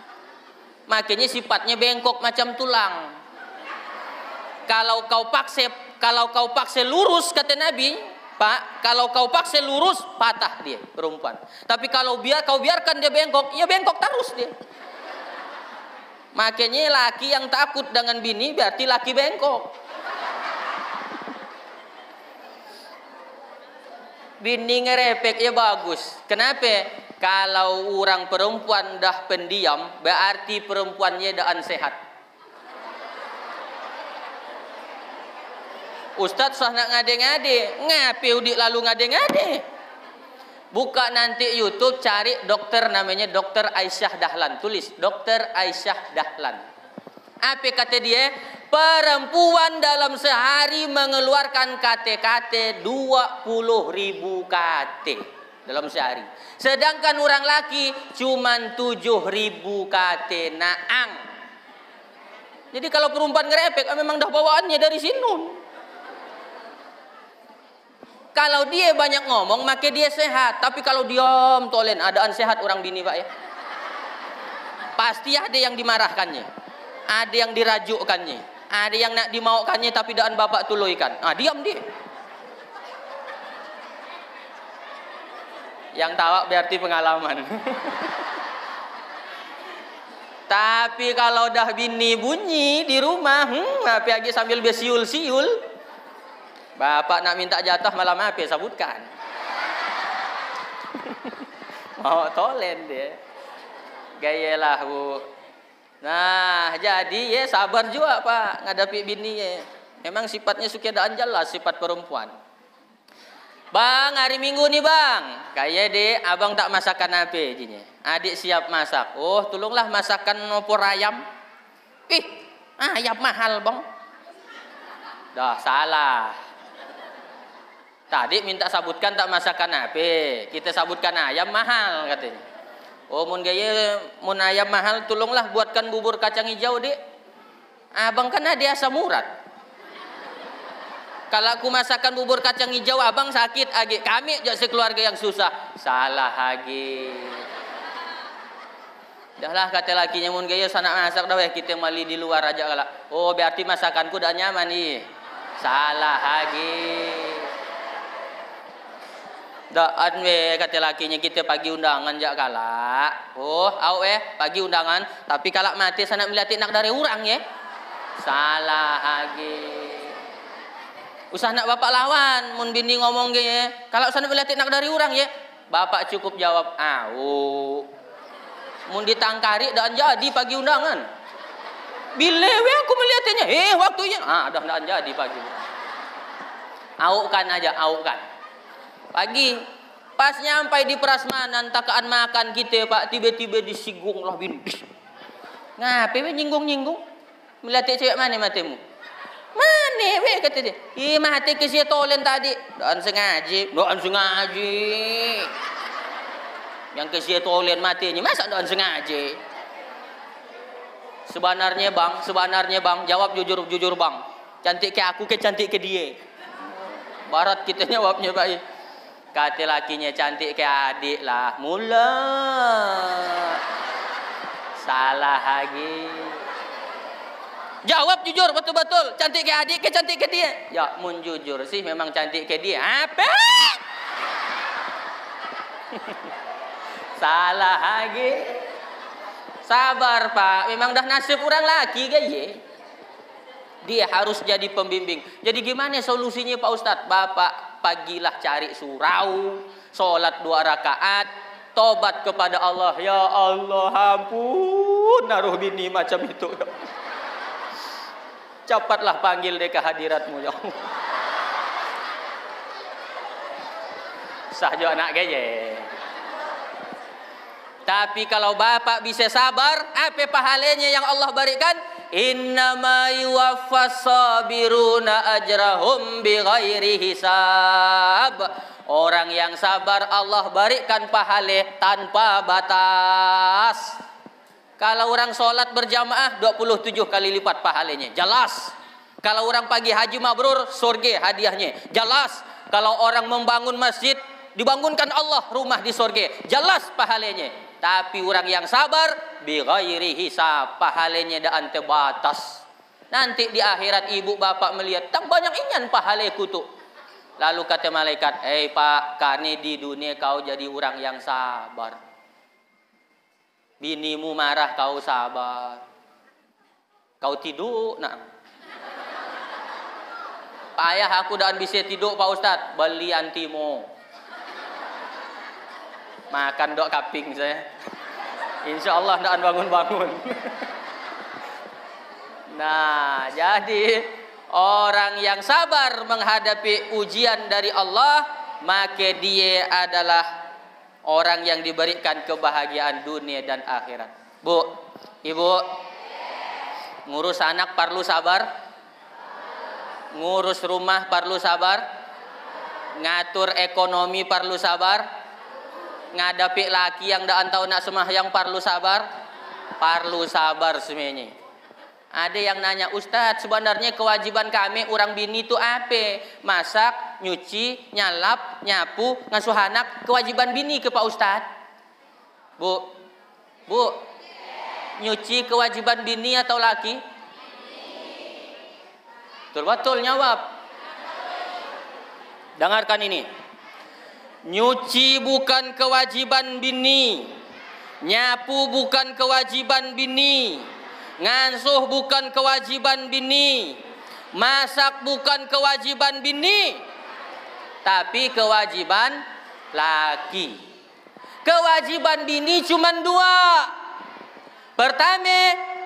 [SPEAKER 1] Makanya sifatnya bengkok macam tulang. Kalau kau paksa lurus, kata Nabi, Pak, kalau kau paksa lurus patah dia perempuan. Tapi kalau kau biarkan dia bengkok, ya bengkok terus dia. Makanya laki yang takut dengan bini berarti laki bengkok. Bini ngerepek ya bagus. Kenapa? Kalau orang perempuan dah pendiam, berarti perempuannya daan sehat. Ustadz sah nak ngade-ngade, ngapain udik lalu ngade-ngade? Buka nanti YouTube, cari dokter namanya Dokter Aisyah Dahlan. Tulis Dokter Aisyah Dahlan. Apa kata dia? Perempuan dalam sehari mengeluarkan kate-kate 20.000 kate dalam sehari. Sedangkan orang laki cuman 7.000 kate naang. Jadi kalau perempuan ngerepek memang dah bawaannya dari sinun. Kalau dia banyak ngomong, maka dia sehat. Tapi kalau diam, tolen, adaan sehat orang bini Pak ya. Pasti ada yang dimarahkannya, ada yang dirajukkannya, ada yang nak dimaukannya tapi daan bapak tuluikan. Diam dia. Yang tawa berarti pengalaman. Tapi kalau dah bini bunyi di rumah, apa lagi sambil bersiul-siul. Bapak nak minta jatah malam apa sabutkan. Mau tolen dia. Gayalah Bu. Nah, jadi ya sabar juga Pak ngadapi bini ya. Memang sifatnya suka daan jelas sifat perempuan. Bang, hari Minggu nih Bang. Kayak deh, abang tak masakan apa jinya. Adik siap masak. Oh, tolonglah masakan opor ayam. Ih, ayam mahal Bang. Dah salah. Tadi minta sabutkan tak masakan apa. Kita sabutkan ayam mahal katanya. Oh, mun gaya mun ayam mahal tolonglah buatkan bubur kacang hijau dek. Abang kan ada asam urat. Kalau aku masakan bubur kacang hijau abang sakit agi. Kami jadi sekeluarga yang susah. Salah lagi. Dahlah kata lakinya mun gaya sana masak dah kita mali di luar aja kala. Oh berarti masakanku dah nyaman nih. Salah lagi. Daan we kata lakinya kita pagi undangan jak kala. Oh au pagi undangan tapi kalau mati sana melihat nak dari orang ya. Salah lagi. Usah nak bapak lawan, mun bini ngomong ge, kalau sana melihat nak dari orang ya, bapak cukup jawab, au. Mun ditangkari dan jadi pagi undangan. Bila we aku melihatnya, waktunya, dah jadi pagi. Aukan aja, aukan. Pagi, pas nyampai di prasmanan takaan makan kita Pak, tiba-tiba disinggung lah bini. Ngapain we nyinggung-nyinggung? Melihat cewek mana matimu? Mana weh kata dia. Mati ke si tolen tadi. Doan sengaja. Yang ke si tolen matinya masa doan sengaja. Sebenarnya bang, jawab jujur bang. Cantik ke aku ke cantik ke dia. Barat kita jawabnya baik. Kata lakinya cantik ke adik lah. Mula. Salah lagi. Jawab jujur betul-betul. Cantik ke adik ke cantik ke dia? Ya, mun jujur sih memang cantik ke dia. Apa? Salah lagi. Sabar Pak. Memang dah nasib orang laki gaya. Dia harus jadi pembimbing. Jadi gimana solusinya Pak Ustadz? Bapak pagilah cari surau. Sholat 2 rakaat. Tobat kepada Allah. Ya Allah ampun. Naruh bini macam itu. Cepatlah panggil dia ke hadiratmu ya Allah. Sahjo anak gaya. Tapi kalau bapak bisa sabar, apa pahalanya yang Allah berikan? Innama yuwaffas sabiruna ajrahum bighairi hisab. Orang yang sabar Allah berikan pahala tanpa batas. Kalau orang sholat berjamaah 27 kali lipat pahalanya. Jelas. Kalau orang pagi haji mabrur, surga hadiahnya. Jelas. Kalau orang membangun masjid, dibangunkan Allah rumah di surga. Jelas pahalanya. Tapi orang yang sabar, bighairi hisab, pahalanya dah ante batas. Nanti di akhirat ibu bapak melihat, tak banyak inyan pahaleku tuh. Lalu kata malaikat, Pak, karena di dunia kau jadi orang yang sabar. Binimu marah kau sabar. Kau tidur nak. Payah aku dah bisa tidur Pak Ustadz. Beli antimo. Makan dok kaping saya. Insya Allah dah bangun-bangun. Nah, jadi orang yang sabar menghadapi ujian dari Allah, maka dia adalah orang yang diberikan kebahagiaan dunia dan akhirat. Bu, ibu, ngurus anak perlu sabar, ngurus rumah perlu sabar, ngatur ekonomi perlu sabar, ngadapi laki yang dah antau nak sembahyang perlu sabar semuanya. Ada yang nanya, Ustadz sebenarnya kewajiban kami orang bini itu apa? Masak, nyuci, nyalap, nyapu, ngasuh anak. Kewajiban bini ke Pak Ustadz. Bu, nyuci kewajiban bini atau laki? Betul jawab. Dengarkan ini. Nyuci bukan kewajiban bini. Nyapu bukan kewajiban bini, ngasuh bukan kewajiban bini, masak bukan kewajiban bini, tapi kewajiban laki. Kewajiban bini cuma dua. Pertama,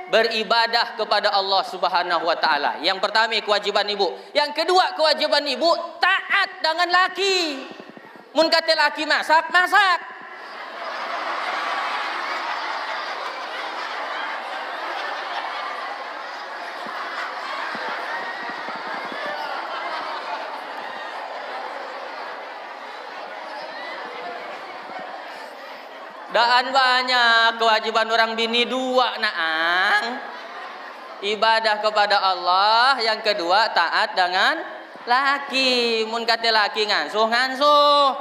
[SPEAKER 1] beribadah kepada Allah Subhanahu wa taala. Yang pertama kewajiban ibu. Yang kedua kewajiban ibu taat dengan laki. Mun kata laki masak, masak. Daan banyak kewajiban orang bini dua naang. Ibadah kepada Allah, yang kedua taat dengan laki. Mun kata laki ngasuh, ngasuh.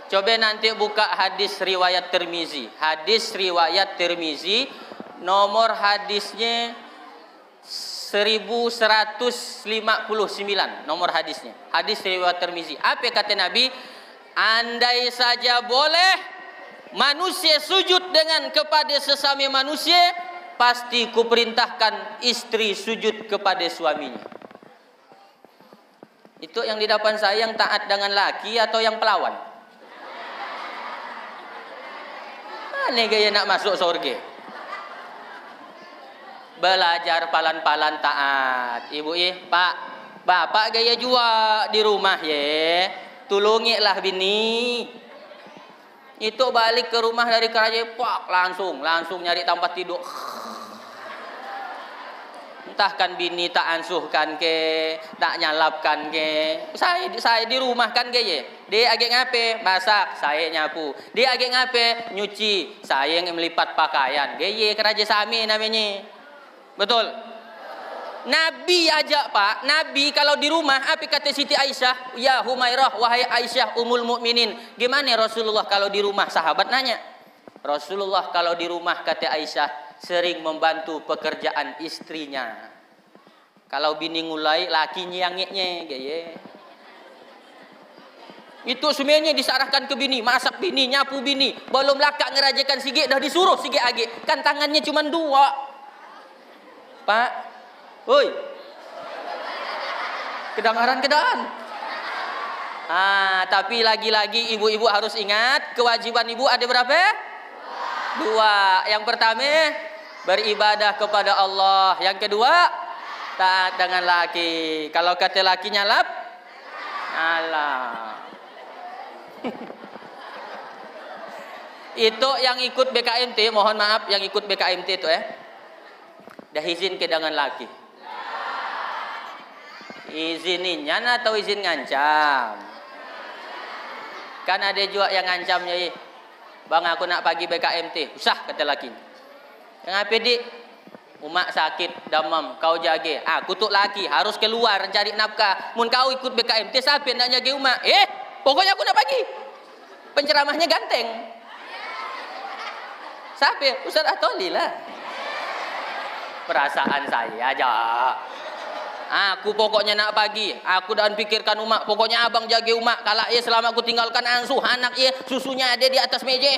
[SPEAKER 1] Coba nanti buka hadis riwayat Tirmizi. Hadis riwayat Tirmizi, nomor hadisnya 1159 nomor hadisnya. Hadis riwayat Tirmizi. Apa kata Nabi? Andai saja boleh manusia sujud dengan kepada sesama manusia, pasti kuperintahkan istri sujud kepada suaminya. Itu yang di depan saya yang taat dengan laki atau yang pelawan? Mana gaya nak masuk surga? Belajar palan-palan taat. Ibu Pak, bapak gaya jua di rumah ye. Tulungilah bini. Itu balik ke rumah dari kerja, pak langsung nyari tempat tidur. Entahkan bini tak ansuhkan ke, tak nyalapkan ke. Saya di rumah kan gaya. Dia agak ngape? Masak, saya nyapu. Dia agak ngape? Nyuci, saya yang melipat pakaian. Gaya kerja sami namanya. Betul. Nabi aja Pak, Nabi kalau di rumah apa kata Siti Aisyah? Ya Humairah, wahai Aisyah umul mukminin. Gimana Rasulullah kalau di rumah? Sahabat nanya. Rasulullah kalau di rumah kata Aisyah sering membantu pekerjaan istrinya. Kalau bini ngulai laki nyangeknya gaya. Itu semuanya disarahkan ke bini, masak bini, nyapu bini. Belum lakak ngerajakan sige dah disuruh sige age. Kan tangannya cuma dua. Pak, woi, kedengaran. Tapi lagi-lagi ibu-ibu harus ingat kewajiban ibu ada berapa? Dua. Yang pertama beribadah kepada Allah. Yang kedua taat dengan laki. Kalau kata laki nyalap, alah. Itu yang ikut BKMT, mohon maaf yang ikut BKMT itu dah izin ke dengan laki. Izininya atau izin ngancam? Kan ada juga yang ngancamnya, bang aku nak pagi BKMT, usah kata laki. Yang apa dik? Umak sakit, demam, kau jaga. Aku tuh laki harus keluar cari nafkah. Mun kau ikut BKMT siapa nak jaga umak? Pokoknya aku nak pagi. Penceramahnya ganteng. Siapa? Ustaz Atoli lah. Perasaan saya aja. Aku pokoknya nak pagi. Aku dan pikirkan umak. Pokoknya abang jaga umak. Kalau selama aku tinggalkan ansuh anak susunya ada di atas meja.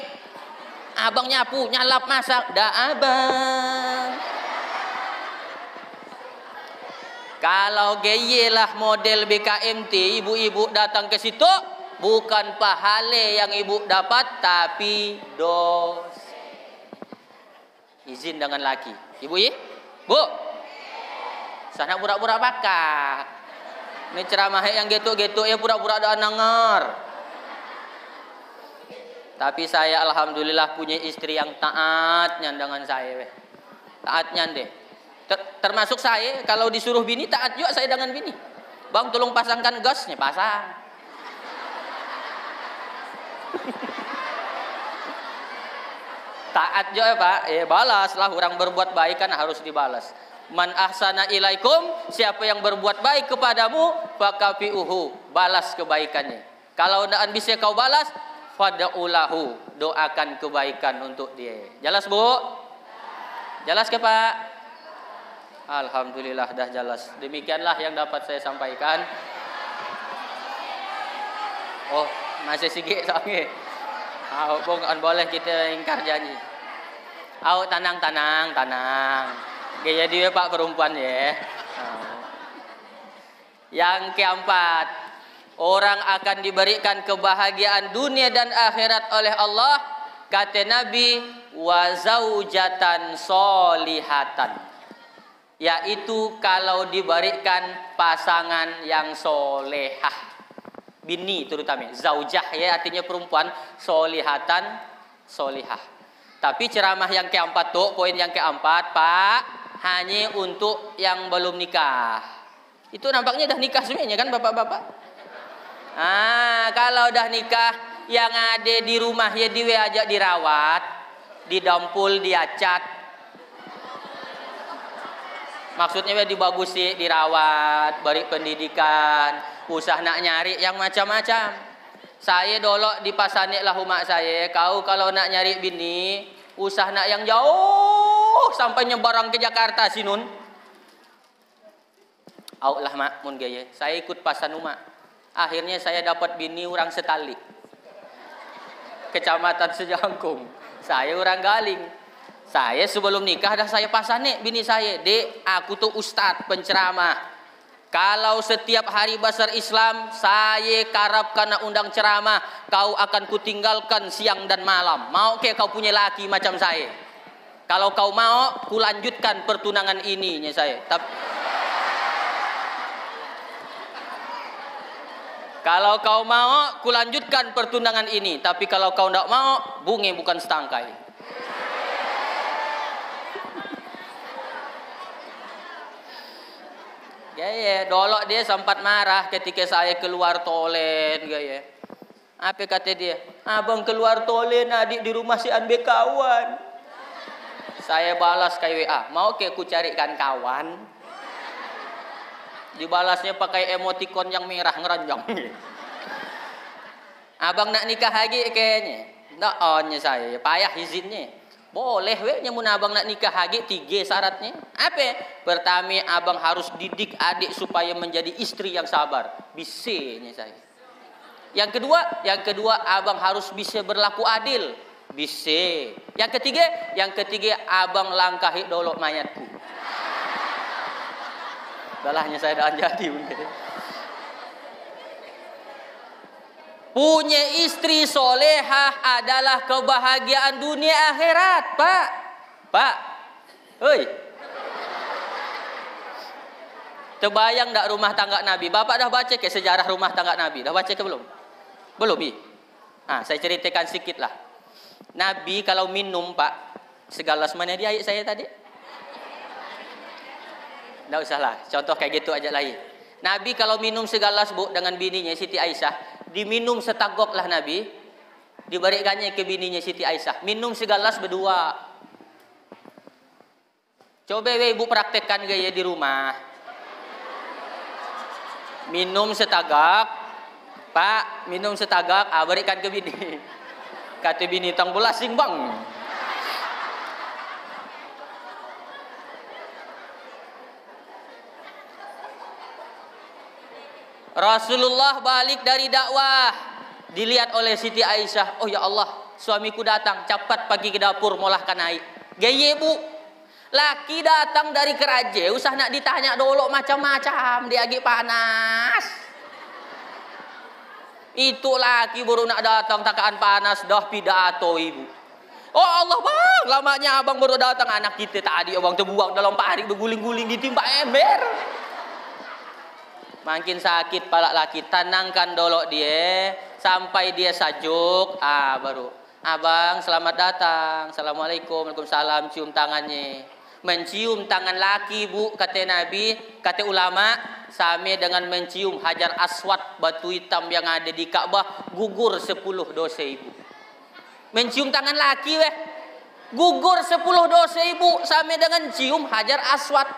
[SPEAKER 1] Abang nyapu, nyalap, masak. Dah abang. Kalau gayelah model BKMT, ibu-ibu datang ke situ, bukan pahala yang ibu dapat, tapi dosa. Izin dengan laki. Ibu Bu, sana pura-pura pakak. Ini ceramah yang gitu-gitu pura-pura ada nangar. Tapi saya alhamdulillah punya istri yang taatnya dengan saya. Taatnya deh. Termasuk saya kalau disuruh bini taat juga saya dengan bini. Bang tolong pasangkan gasnya, pasang. Taat juga Pak, balaslah orang berbuat baik kan harus dibalas. Man ahsana ilaikum, siapa yang berbuat baik kepadamu, fakafiuhu, balas kebaikannya. Kalau tidak bisa kau balas, fad'ulahu, doakan kebaikan untuk dia. Jelas Bu? Jelas ke Pak? Alhamdulillah dah jelas. Demikianlah yang dapat saya sampaikan. Oh, masih sikit soalnya. Bukan boleh kita ingkar janji. Tenang. Gaya dia Pak perempuan ya. Yang keempat, orang akan diberikan kebahagiaan dunia dan akhirat oleh Allah. Kata Nabi, wa zaujatan solihatan. Yaitu kalau diberikan pasangan yang solehah. Bini terutama. Zaujah ya artinya perempuan. Solihatan, solihah. Tapi ceramah yang keempat tuh, poin yang keempat Pak, hanya untuk yang belum nikah. Itu nampaknya dah nikah semuanya kan bapak-bapak? Kalau dah nikah, yang ada di rumah ya diwe aja dirawat, didampul, diacat. Maksudnya dibagusi, dirawat, beri pendidikan, usah nak nyari yang macam-macam. Saya dolok di pasanik lah umat saya, kau kalau nak nyari bini, usah nak yang jauh sampai nyebarang ke Jakarta sinun. Lah mak mun gaya. Saya ikut pasan umat. Akhirnya saya dapat bini orang Setali. Kecamatan Sejangkung. Saya orang Galing. Saya sebelum nikah dah saya pasanik bini saya. Dek, aku tuh ustad penceramah. Kalau setiap hari basar Islam saya karapkan nak undang ceramah, kau akan kutinggalkan siang dan malam. Mau ke kau punya laki macam saya? Kalau kau mau, kulanjutkan pertunangan ininya saya. Kalau kau mau, kulanjutkan pertunangan ini. Tapi kalau kau tidak mau, bunga bukan setangkai. Gaya, dolok dia sempat marah ketika saya keluar tolen. Gaya, apa kata dia? Abang keluar tolen, adik di rumah si Anbe kawan. Saya balas ke WA, mau ke ku carikan kawan? Dibalasnya pakai emoticon yang merah ngeranjang. Abang nak nikah lagi kayaknya. Ndak onnya saya, payah izinnya. Boleh we nyamun abang nak nikah lagi 3 syaratnya. Apa? Pertama, abang harus didik adik supaya menjadi istri yang sabar. Bisanya saya. Yang kedua abang harus bisa berlaku adil. Bisa. Yang ketiga abang langkahi dolok mayatku. Dalahnya saya dah jadi mungkin. Punya istri solehah adalah kebahagiaan dunia akhirat, Pak. Hei. Terbayang tak rumah tangga Nabi? Bapak dah baca ke sejarah rumah tangga Nabi? Dah baca ke belum? Belum, Bi. Saya ceritakan sedikit lah. Nabi kalau minum, Pak, segalas mana dia ayat saya tadi? Tidak usahlah, contoh kayak gitu aja lagi. Nabi kalau minum segalas Bu dengan bininya Siti Aisyah, diminum setagok lah Nabi, diberikannya ke bininya Siti Aisyah, minum segalas berdua. Coba Ibu praktekkan gaya di rumah. Minum setagak, Pak, minum setagak, berikan ke bini. Kata bini, tang belasing bang. Rasulullah balik dari dakwah, dilihat oleh Siti Aisyah, oh ya Allah, suamiku datang, cepat pergi ke dapur molahkan air. Gaya Bu, laki datang dari kerajaan, usah nak ditanya dolok macam-macam, dia lagi panas. Itu laki baru nak datang takaan panas, dah pidato Ibu. Oh Allah bang, lamanya abang baru datang, anak kita tadi abang terbuang dalam pari berguling-guling ditimpa ember. Makin sakit palak laki, tenangkan dolok dia sampai dia sajuk, baru abang selamat datang, assalamualaikum, waalaikumsalam, cium tangannya. Mencium tangan laki Bu, kata Nabi, kata ulama, sama dengan mencium hajar aswad, batu hitam yang ada di Ka'bah, gugur 10 dosa Ibu. Mencium tangan laki gugur 10 dosa Ibu, sama dengan cium hajar aswad,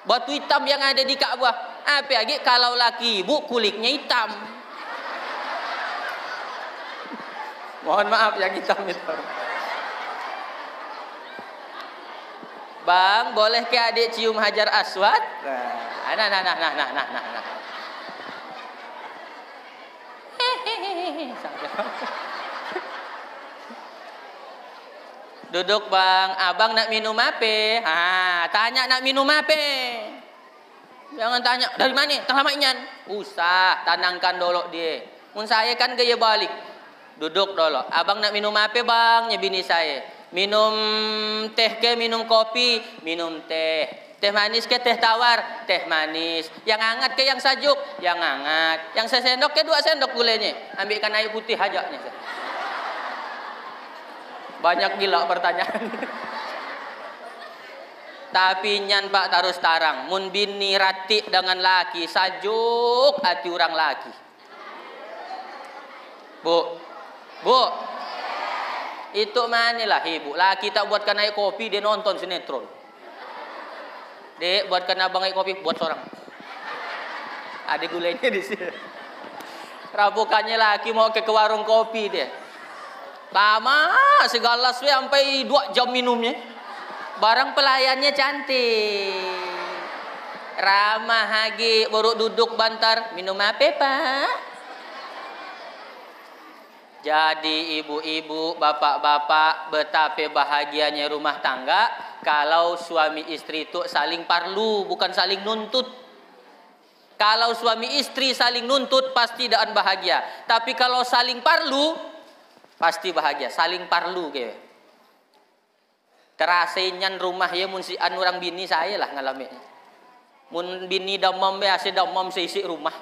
[SPEAKER 1] batu hitam yang ada di Ka'bah. Apa lagi kalau laki Ibu kulitnya hitam. Mohon maaf yang hitam itu. Bang, boleh ke adik cium hajar aswad? Nah. Duduk bang, abang nak minum apa? Tanya nak minum apa? Jangan tanya, dari mana? Tengah mainan. Usah, tanangkan dulu dia. Mun saya kan gaya balik. Duduk dulu. Abang nak minum apa bang? Ya bini saya. Minum teh ke minum kopi? Minum teh. Teh manis ke teh tawar? Teh manis. Yang hangat ke yang sajuk? Yang hangat. Yang sesendok ke 2 sendok gulanya? Ambilkan air putih hajaknya. Banyak gila pertanyaan. Tapi nyan pak tarus tarang. Mun bini ratik dengan laki sajuk hati orang laki. Bu. Itu manilah ibu. Laki tak buatkan air kopi dia nonton sinetron. Dek buatkan abang air kopi buat seorang. Ada gulanya di sini. Rabukannya laki mau ke warung kopi dia. Lama segala sampai 2 jam minumnya. Barang pelayannya cantik. Ramah lagi, baru duduk bantar. Minum apa pak? Jadi ibu-ibu, bapak-bapak, betapa bahagianya rumah tangga kalau suami istri itu saling parlu, bukan saling nuntut. Kalau suami istri saling nuntut pasti tidak bahagia. Tapi kalau saling parlu pasti bahagia. Saling parlu ke. Terasainyan rumah ya mun si orang bini saya lah ngalami. Mun bini damam be ase damam seisi rumah.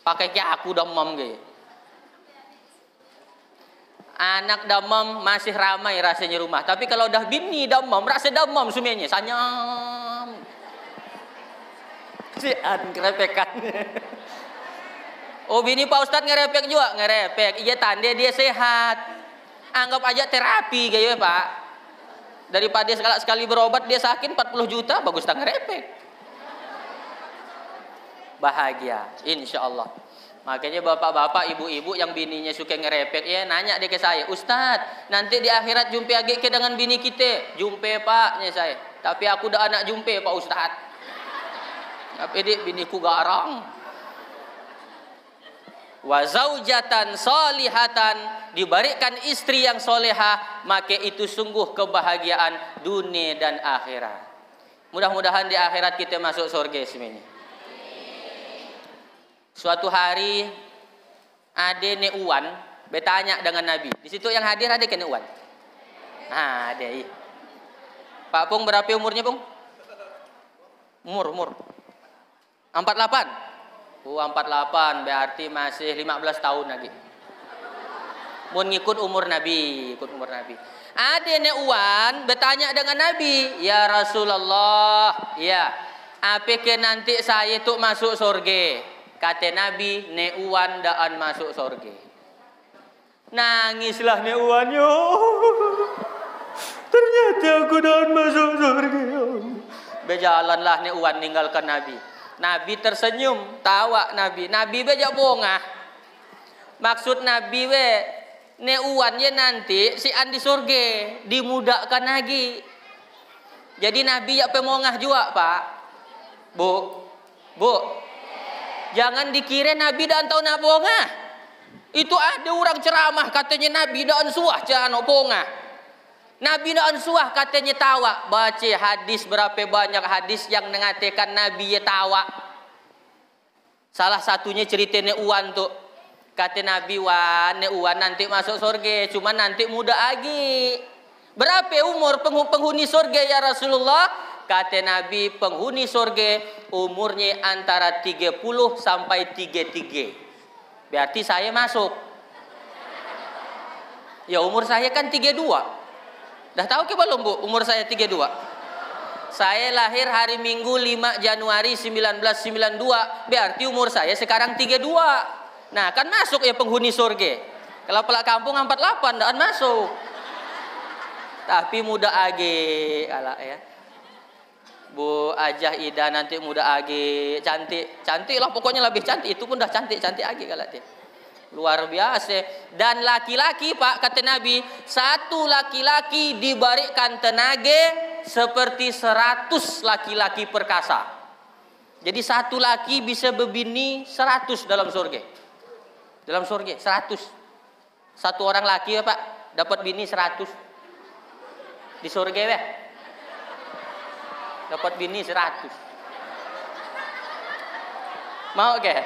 [SPEAKER 1] Pakai ke aku damam ke. Anak damam masih ramai rasanya rumah. Tapi kalau dah bini damam, rasa damam semuanya. Sanyam. Si ngerepekan. Oh bini Pak Ustadz ngerepek juga? Ngerepek. Iya tanda dia sehat. Anggap aja terapi gitu ya Pak. Daripada sekali berobat dia sakit 40 juta, bagus tak ngerepek. Bahagia, insya Allah. Makanya bapak-bapak, ibu-ibu yang bininya suka ngerepek ya nanya dia ke saya, Ustadz nanti di akhirat jumpa lagi ke dengan bini kita. Jumpa paknya saya. Tapi aku udah anak jumpa Pak Ustadz. Tapi dia biniku garang. Wa zaujatan solihatan, diberikan istri yang solehah, maka itu sungguh kebahagiaan dunia dan akhirat. Mudah-mudahan di akhirat kita masuk surga semuanya. Suatu hari ada Neuwan bertanya dengan Nabi. Di situ yang hadir ada ke Neuwan. Ada. Pak Pung berapa umurnya Pung? Umur 48. 48 berarti masih 15 tahun lagi. Mun ngikut umur Nabi, Ada Neuwan bertanya dengan Nabi, "Ya Rasulullah, ya, apakah nanti saya itu masuk surga?" Kata Nabi, Neuwan daan masuk surga. Nangislah Neuwan, yo. Ternyata aku daan masuk surga. Berjalanlah Neuwan ninggalkan Nabi. Nabi tersenyum, tawa Nabi. Nabi bejak bongah. Maksud Nabi we, Neuwan ya nanti si andi surga, dimudahkan lagi. Jadi Nabi ya pemongah juga, Pak. Bu. Jangan dikira Nabi dan tahu nak bongah. Itu ada orang ceramah katanya Nabi dan suah jangan bongah. Nabi dan suah katanya tawa. Baca hadis berapa banyak hadis yang mengatakan Nabi ya tawa. Salah satunya cerita Neuwan tuh. Kata Nabi Neuwan nanti masuk surga. Cuma nanti muda lagi. Berapa umur penghuni surga ya Rasulullah? Kata Nabi penghuni surga umurnya antara 30 sampai 33. Berarti saya masuk. Ya umur saya kan 32. Dah tahu ke belum Bu umur saya 32? Saya lahir hari Minggu 5 Januari 1992. Berarti umur saya sekarang 32. Nah kan masuk ya penghuni surga. Kalau pelak kampung 48 dan masuk. Tapi muda age ala ya. Bu Ajah Ida nanti muda age cantik lah pokoknya lebih cantik. Itu pun dah cantik age kalau dia. Luar biasa. Dan laki-laki Pak kata Nabi, satu laki-laki diberikan tenaga seperti 100 laki-laki perkasa. Jadi satu laki bisa berbini 100 dalam surga. Dalam surga 100. Satu orang laki ya Pak, dapat bini 100. Di surga ya. Dapat bini 100. Mau ke?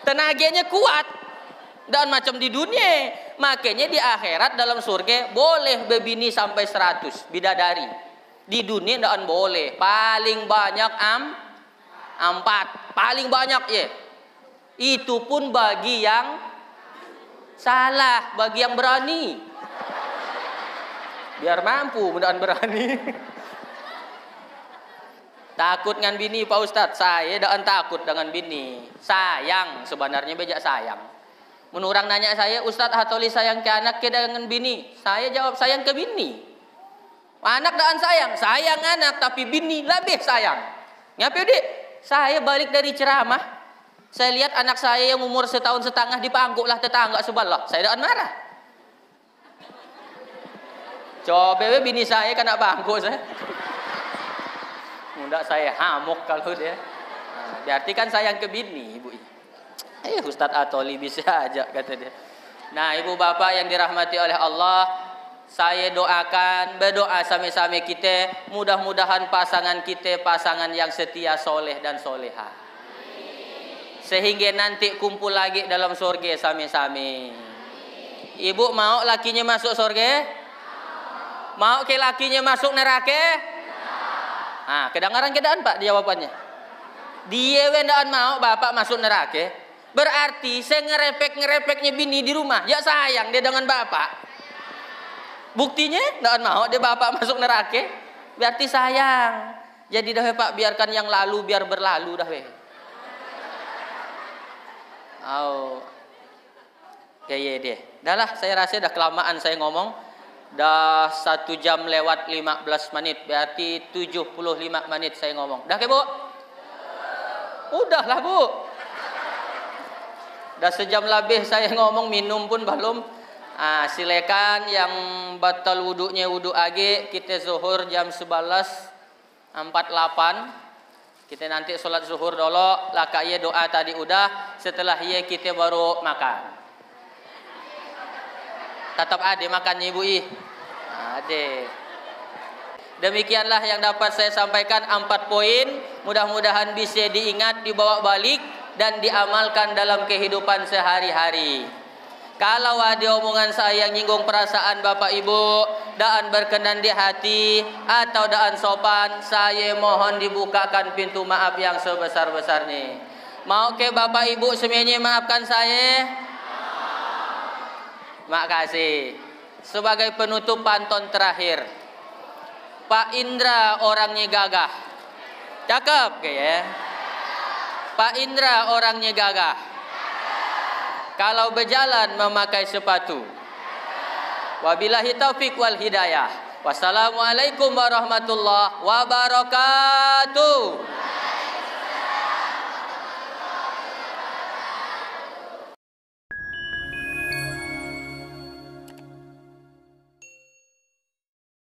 [SPEAKER 1] Tenaganya kuat. Dan macam di dunia. Makanya di akhirat dalam surga boleh berbini sampai 100 bidadari. Di dunia tidak boleh. Paling banyak 4. Paling banyak ya. Itu pun bagi yang salah, bagi yang berani. Biar mampu, mudah-mudahan berani. Takut dengan bini Pak Ustadz. Saya tidak takut dengan bini. Sayang, sebenarnya bejak sayang. Menurut orang nanya saya, Ustadz Hatoli sayang ke anak ke dengan bini? Saya jawab sayang ke bini. Anak dan sayang anak, tapi bini lebih sayang. Ngapa dik? Saya balik dari ceramah, saya lihat anak saya yang umur 1,5 tahun dipangguk lah tetangga sebelah. Saya tidak marah. Coba bini saya kena bangku saya. Mudah saya hamuk kalau dia. Nah, berarti kan sayang ke bini ibu. Ustadz Atoli bisa aja kata dia. Nah ibu bapak yang dirahmati oleh Allah, saya doakan, berdoa sama-sama kita, mudah-mudahan pasangan kita pasangan yang setia, soleh dan soleha. Sehingga nanti kumpul lagi dalam surga sama-sama. Ibu mau lakinya masuk surga? Mau ke lakinya masuk neraka? Ah, kedengaran Pak jawabannya. Dia wendaan mau bapak masuk neraka. Berarti saya ngerepek-ngerepeknya bini di rumah. Ya sayang dia dengan bapak. Buktinya tidak mau dia bapak masuk neraka. Berarti sayang. Jadi dah Pak biarkan yang lalu biar berlalu dah weh. Oh. Kayak dia. Dah lah saya rasa dah kelamaan saya ngomong. Dah 1 jam lewat 15 menit. Berarti 75 menit saya ngomong. Dah ke Bu? Udahlah Bu. Dah sejam lebih saya ngomong, minum pun belum. Silakan yang batal wuduknya wuduk agi. Kita zuhur jam 11.48. Kita nanti sholat zuhur dulu. Lakaya doa tadi udah. Setelah iya kita baru makan. Tetap ada makannya ibu ada. Demikianlah yang dapat saya sampaikan 4 poin. Mudah-mudahan bisa diingat, dibawa balik dan diamalkan dalam kehidupan sehari-hari. Kalau ada omongan saya yang nyinggung perasaan bapak ibu dan berkenan di hati atau daan sopan, saya mohon dibukakan pintu maaf yang sebesar-besarnya. Mau ke bapak ibu semuanya maafkan saya? Makasih. Sebagai penutup pantun terakhir, Pak Indra orangnya gagah. Cakep ke ya? Pak Indra orangnya gagah. Kalau berjalan memakai sepatu. Wabillahi taufik wal hidayah. Wassalamualaikum warahmatullahi wabarakatuh.